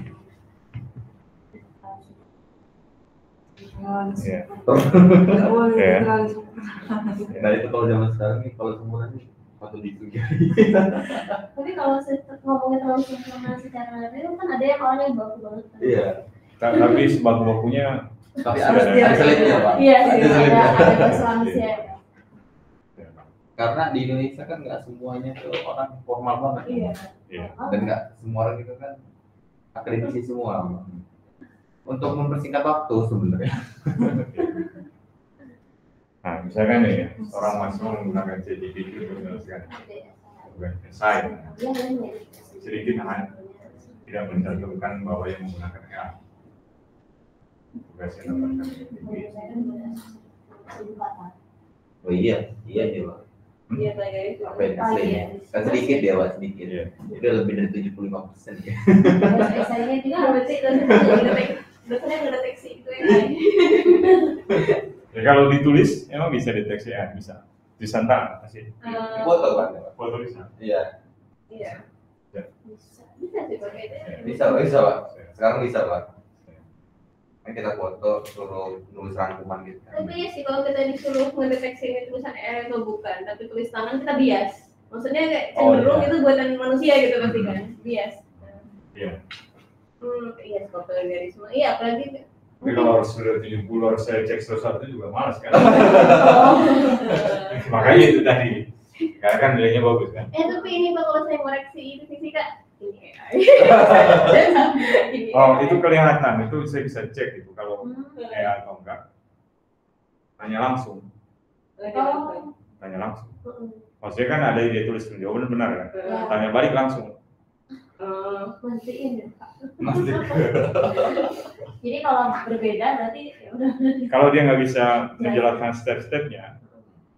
Iya. Nggak boleh Iya. terlalu. Nah itu kalau zaman sekarang nih kalau semua nanti patut dicurigai. Tapi kalau ngomongin terlalu sempurna secara real kan ada yang orang yang baku banget. Kan? Iya. tapi sebaku-bakunya Tapi ada selipnya Pak. Iya sih, Ada selipnya. ada bahasa manusia. Karena di Indonesia kan nggak semuanya tuh orang formal banget. Iya. Iya. Dan nggak semua orang itu kan akademisi semua. Untuk mempersingkat waktu sebenarnya. Nah, misalkan nih, orang masih menggunakan ChatGPT untuk menyelesaikan esai, sedikit tidak mencantumkan bahwa yang menggunakan AI. tugasnya dapatkan Menurut saya kan udah 1.400. Oh iya dia Pak. Iya belajar itu. Apa yang aslinya? Kan sedikit dia Pak, sedikit. Iya. Itu lebih dari 75% ya. Saya juga Berarti dosennya ngedeteksi itu ya. Ya, kalau ditulis emang bisa deteksi ya, bisa. Tulisan tangan pasti. Foto kan? Foto bisa. Iya. Iya. bisa. Bisa sih pakai itu. Bisa Pak. Sekarang bisa Pak. Kan kita foto suruh nulis rangkuman gitu. Tapi ya sih kalau kita disuruh ngedeteksi ini tulisan AI atau bukan, tapi tulis tangan kita bias. Maksudnya kayak cenderung iya. itu buatan manusia gitu pasti kan, bias. Iya. Iya seperti dari semua. Iya apalagi. Tapi kalau harus sudah 70 harus saya cek 101 juga malas kan. Makanya itu tadi. Karena kan nilainya bagus kan. Tapi ini Pak kalau saya koreksi itu fisika ini AI. Ini Oh, AI. itu kelihatan, itu saya bisa cek itu kalau AI atau enggak. Tanya langsung, tanya langsung. Maksudnya kan ada yang dia tulis jawaban benar kan. Tanya balik langsung. Mastiin ya Pak. Masih. Jadi kalau berbeda berarti ya udah. Kalau dia nggak bisa menjelaskan step-stepnya,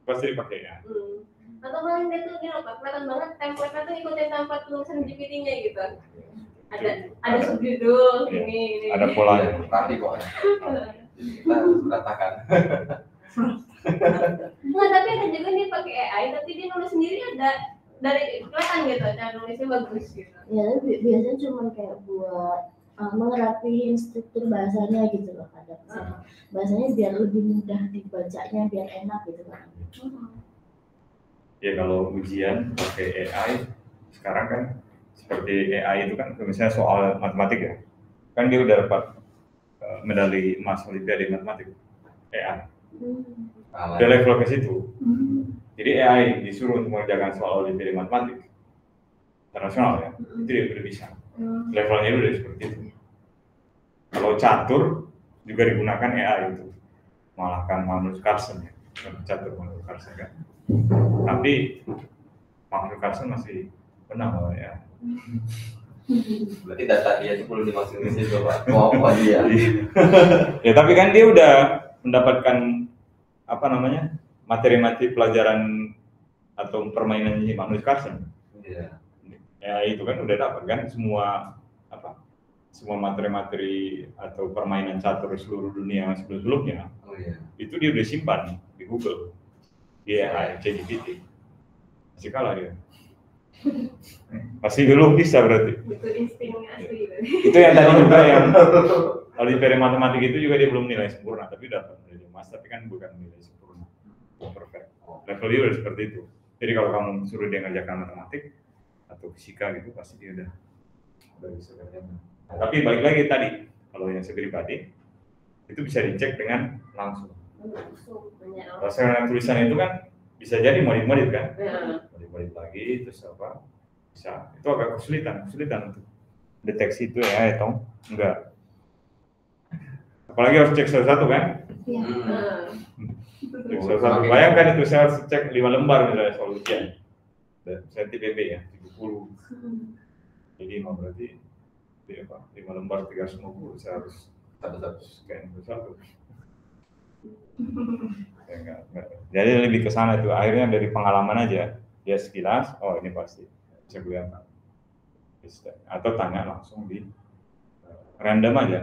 pasti dipakai ya. Atau paling dia tuh gini loh Pak, kelihatan banget template-nya tuh ikutin template tulisan GPT-nya gitu. Ada subjudul ini. Ada polanya. Tapi kok. Kita harus berantakan. Nggak, tapi ada juga dia pakai AI, tapi dia nulis sendiri ada dari kelihatan gitu, cara nulisnya bagus gitu. Ya tapi biasanya cuma kayak buat mengerapiin struktur bahasanya gitu loh kadang. Bahasanya biar lebih mudah dibacanya, biar enak gitu kan. Ya kalau ujian pakai AI sekarang kan seperti AI itu kan misalnya soal matematik ya, kan dia udah dapat medali emas Olimpiade matematik AI. Dia level ke situ. Jadi AI disuruh untuk mengerjakan soal Olimpiade matematik internasional ya, itu dia udah bisa. Levelnya udah seperti itu. Kalau catur juga digunakan AI itu, malahkan Magnus Carlsen ya, catur Magnus Carlsen kan. Tapi Magnus Carlsen masih menang loh ya. Berarti data dia itu perlu dimasukin ke situ Pak. Mau apa dia? Ya tapi kan dia udah mendapatkan apa namanya materi-materi pelajaran atau permainan Magnus Carlsen. Iya. Ya itu kan udah dapat kan semua materi-materi atau permainan catur seluruh dunia sebelum-sebelumnya. Oh iya. Itu dia udah simpan di Google. Di AI, ChatGPT. Masih kalah dia. Masih belum bisa berarti. Itu insting asli. Itu yang tadi juga yang Olimpiade matematik itu juga dia belum nilai sempurna, tapi dapat nilai emas, tapi kan bukan nilai sempurna. Perfect. Level dia udah seperti itu. Jadi kalau kamu suruh dia ngerjakan matematik atau fisika gitu, pasti dia udah bisa kerjakan. Tapi balik lagi tadi, kalau yang saya pribadi, itu bisa dicek dengan langsung. Kalau tulisan itu kan bisa jadi modif-modif kan? Modif lagi, terus apa? Bisa. Itu agak kesulitan untuk deteksi itu ya, atau enggak. Apalagi harus cek satu kan? Iya. Cek satu. Bayangkan itu saya harus cek 5 lembar misalnya soal ujian. Saya TPB ya, 70. Jadi berarti 5 lembar 350 saya harus satu scan satu. Ya, enggak. Jadi lebih ke sana tuh. Akhirnya dari pengalaman aja. Dia sekilas, oh ini pasti bisa kelihatan. Atau tanya langsung di random aja.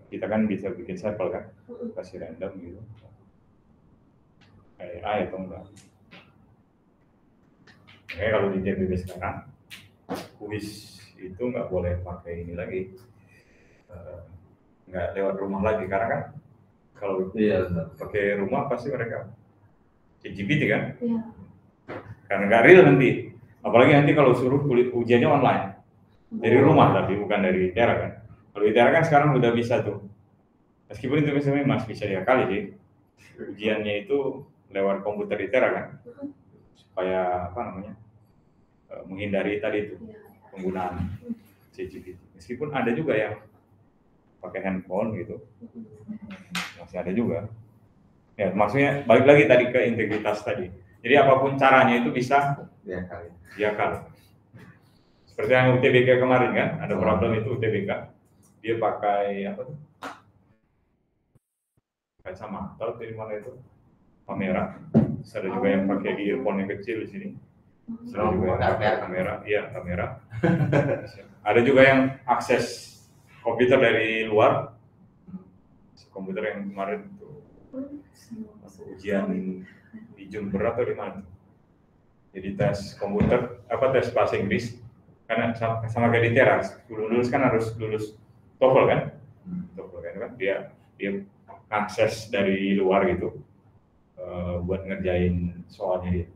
Kita kan bisa bikin sampel kan, kasih random gitu. AI atau enggak. Oke, kalau di TPB sekarang, kuis itu nggak boleh pakai ini lagi. Nggak lewat rumah lagi karena kan kalau pakai rumah pasti mereka ChatGPT kan, karena nggak real nanti, apalagi nanti kalau suruh ujiannya online dari rumah tapi bukan dari ITERA kan. Kalau ITERA kan sekarang udah bisa tuh, meskipun itu misalnya masih bisa diakali sih, ujiannya itu lewat komputer ITERA kan, supaya menghindari tadi itu penggunaan ChatGPT. Meskipun ada juga yang pakai handphone gitu, masih ada juga. Ya maksudnya balik lagi tadi ke integritas tadi. Jadi apapun caranya itu bisa diakali. Seperti yang UTBK kemarin kan, ada problem itu UTBK dia pakai apa tuh? Kacamata dari mana itu? Kamera. Terus ada juga yang pakai earphone yang kecil di sini. Terus ada juga yang pakai kamera, iya kamera. Ada juga yang akses komputer dari luar. Komputer yang kemarin itu ujian di Jember atau di mana? Jadi tes komputer, tes bahasa Inggris, karena sama kayak di teras, lulus kan harus lulus TOEFL kan? TOEFL kan dia akses dari luar gitu buat ngerjain soalnya dia.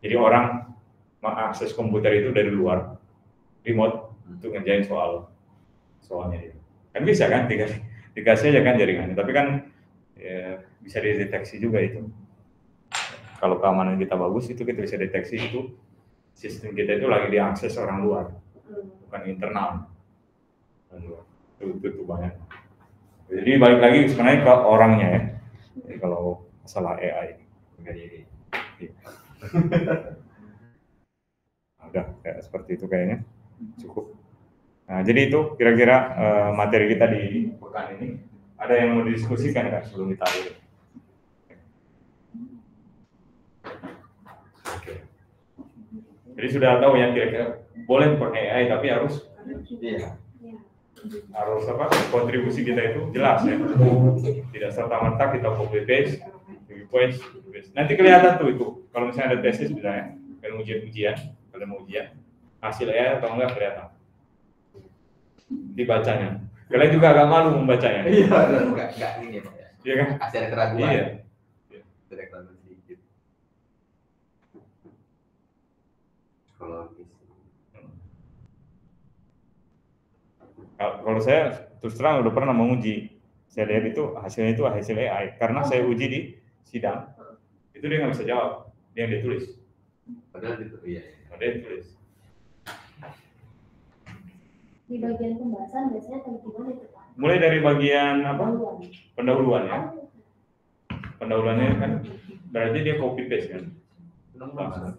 Jadi orang mengakses komputer itu dari luar, remote untuk ngerjain soalnya dia. Kan bisa kan dikasih aja kan jaringannya, tapi kan ya, bisa dideteksi juga itu. Kalau keamanan kita bagus itu kita bisa deteksi itu sistem kita itu lagi diakses orang luar, bukan internal. Itu banyak. Jadi balik lagi sebenarnya ke orangnya ya. Jadi kalau masalah AI jadi udah kayak seperti itu kayaknya cukup. Nah, jadi itu kira-kira materi kita di pekan ini. Ada yang mau didiskusikan nggak sebelum kita akhiri? Oke. Jadi sudah tahu ya kira-kira boleh pakai AI tapi harus kontribusi kita itu jelas ya. Tidak serta-merta kita copy paste. Nanti kelihatan tuh itu. Kalau misalnya ada tesis misalnya, kalau mau ujian, hasil AI atau enggak kelihatan. Dibacanya. Kalian juga agak malu membacanya. Iya, enggak ini Pak ya. Iya kan? Masih ada keraguan. Iya. Ada keraguan sedikit. Kalau saya terus terang udah pernah menguji, saya lihat itu hasilnya itu hasil AI. Karena saya uji di sidang, itu dia nggak bisa jawab, dia yang ditulis. Padahal itu iya. Dia tulis. Di bagian pembahasan biasanya gimana itu Pak? Mulai dari bagian apa? Pendahuluan ya. Pendahuluannya kan berarti dia copy paste kan. Langsung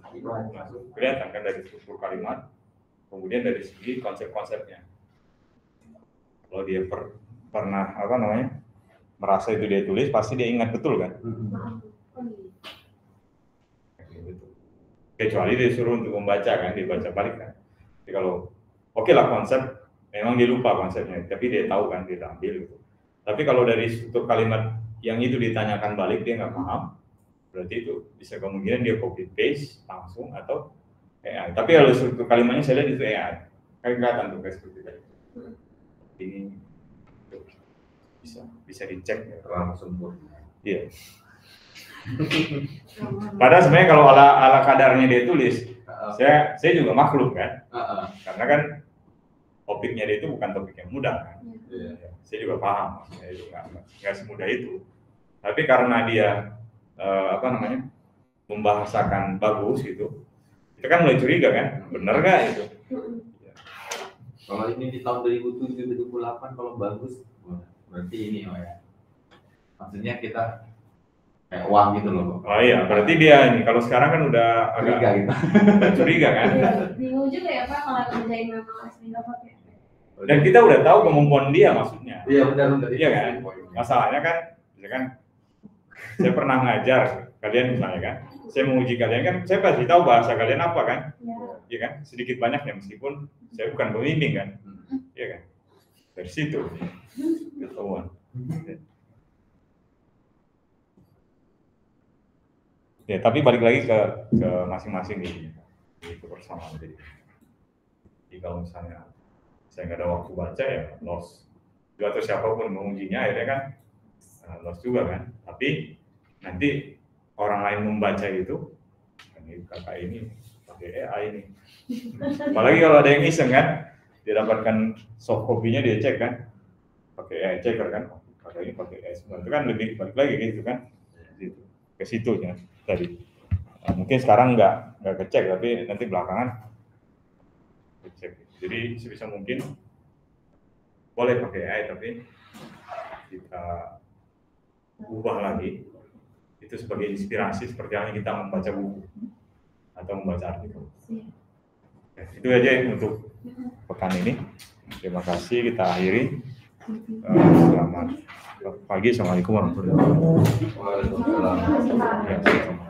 kelihatan kan dari struktur kalimat, kemudian dari segi konsep-konsepnya. Kalau dia pernah merasa itu dia tulis, pasti dia ingat betul kan? Kecuali dia suruh untuk membaca kan, dibaca balik kan. Jadi kalau oke lah konsep, memang dia lupa konsepnya, tapi dia tahu kan, dia ambil gitu. Tapi kalau dari struktur kalimat yang itu ditanyakan balik dia nggak paham, berarti itu bisa kemungkinan dia copy paste langsung atau AI. Tapi kalau struktur kalimatnya saya lihat itu AI, kayak kelihatan tuh kayak seperti tadi. Ini bisa dicek ya, terlalu sempurna. Iya. Padahal sebenarnya kalau ala kadarnya dia tulis, saya juga makhluk kan, karena kan topiknya dia itu bukan topik yang mudah kan. Saya juga paham, maksudnya itu nggak semudah itu. Tapi karena dia membahasakan bagus gitu, kita kan mulai curiga kan, benar nggak itu? Kalau ini di tahun 2007-2008 kalau bagus, berarti ini ya. Maksudnya kita kayak uang gitu loh. Oh iya, berarti dia ini kalau sekarang kan udah agak curiga kan. Bingung juga ya Pak kalau kerjain memang asli nggak pakai. Dan kita udah tahu kemampuan dia maksudnya. Iya benar. Iya kan. Masalahnya kan, misalkan saya pernah ngajar kalian misalnya kan, saya menguji kalian kan, saya pasti tahu bahasa kalian apa kan. Iya kan, sedikit banyaknya meskipun saya bukan pembimbing kan. Iya kan. Dari situ ketahuan. Ya, tapi balik lagi ke masing-masing nih, itu persamaan. Jadi kalau misalnya saya nggak ada waktu baca ya loss. Atau siapapun mengujinya akhirnya kan loss juga kan. Tapi nanti orang lain membaca itu, ini kakak ini pakai AI ini. Apalagi kalau ada yang iseng kan, dia dapatkan soft copy-nya dia cek kan, pakai AI checker kan, pakai ini pakai AI semua. Itu kan lebih balik lagi gitu kan, ke situnya tadi. Mungkin sekarang nggak kecek, tapi nanti belakangan kecek. Jadi sebisa mungkin boleh pakai AI, tapi kita ubah lagi itu sebagai inspirasi seperti halnya kita membaca buku atau membaca artikel. Ya, itu aja untuk pekan ini. Terima kasih, kita akhiri. Selamat pagi, assalamualaikum warahmatullahi wabarakatuh. Waalaikumsalam. Ya, sama-sama.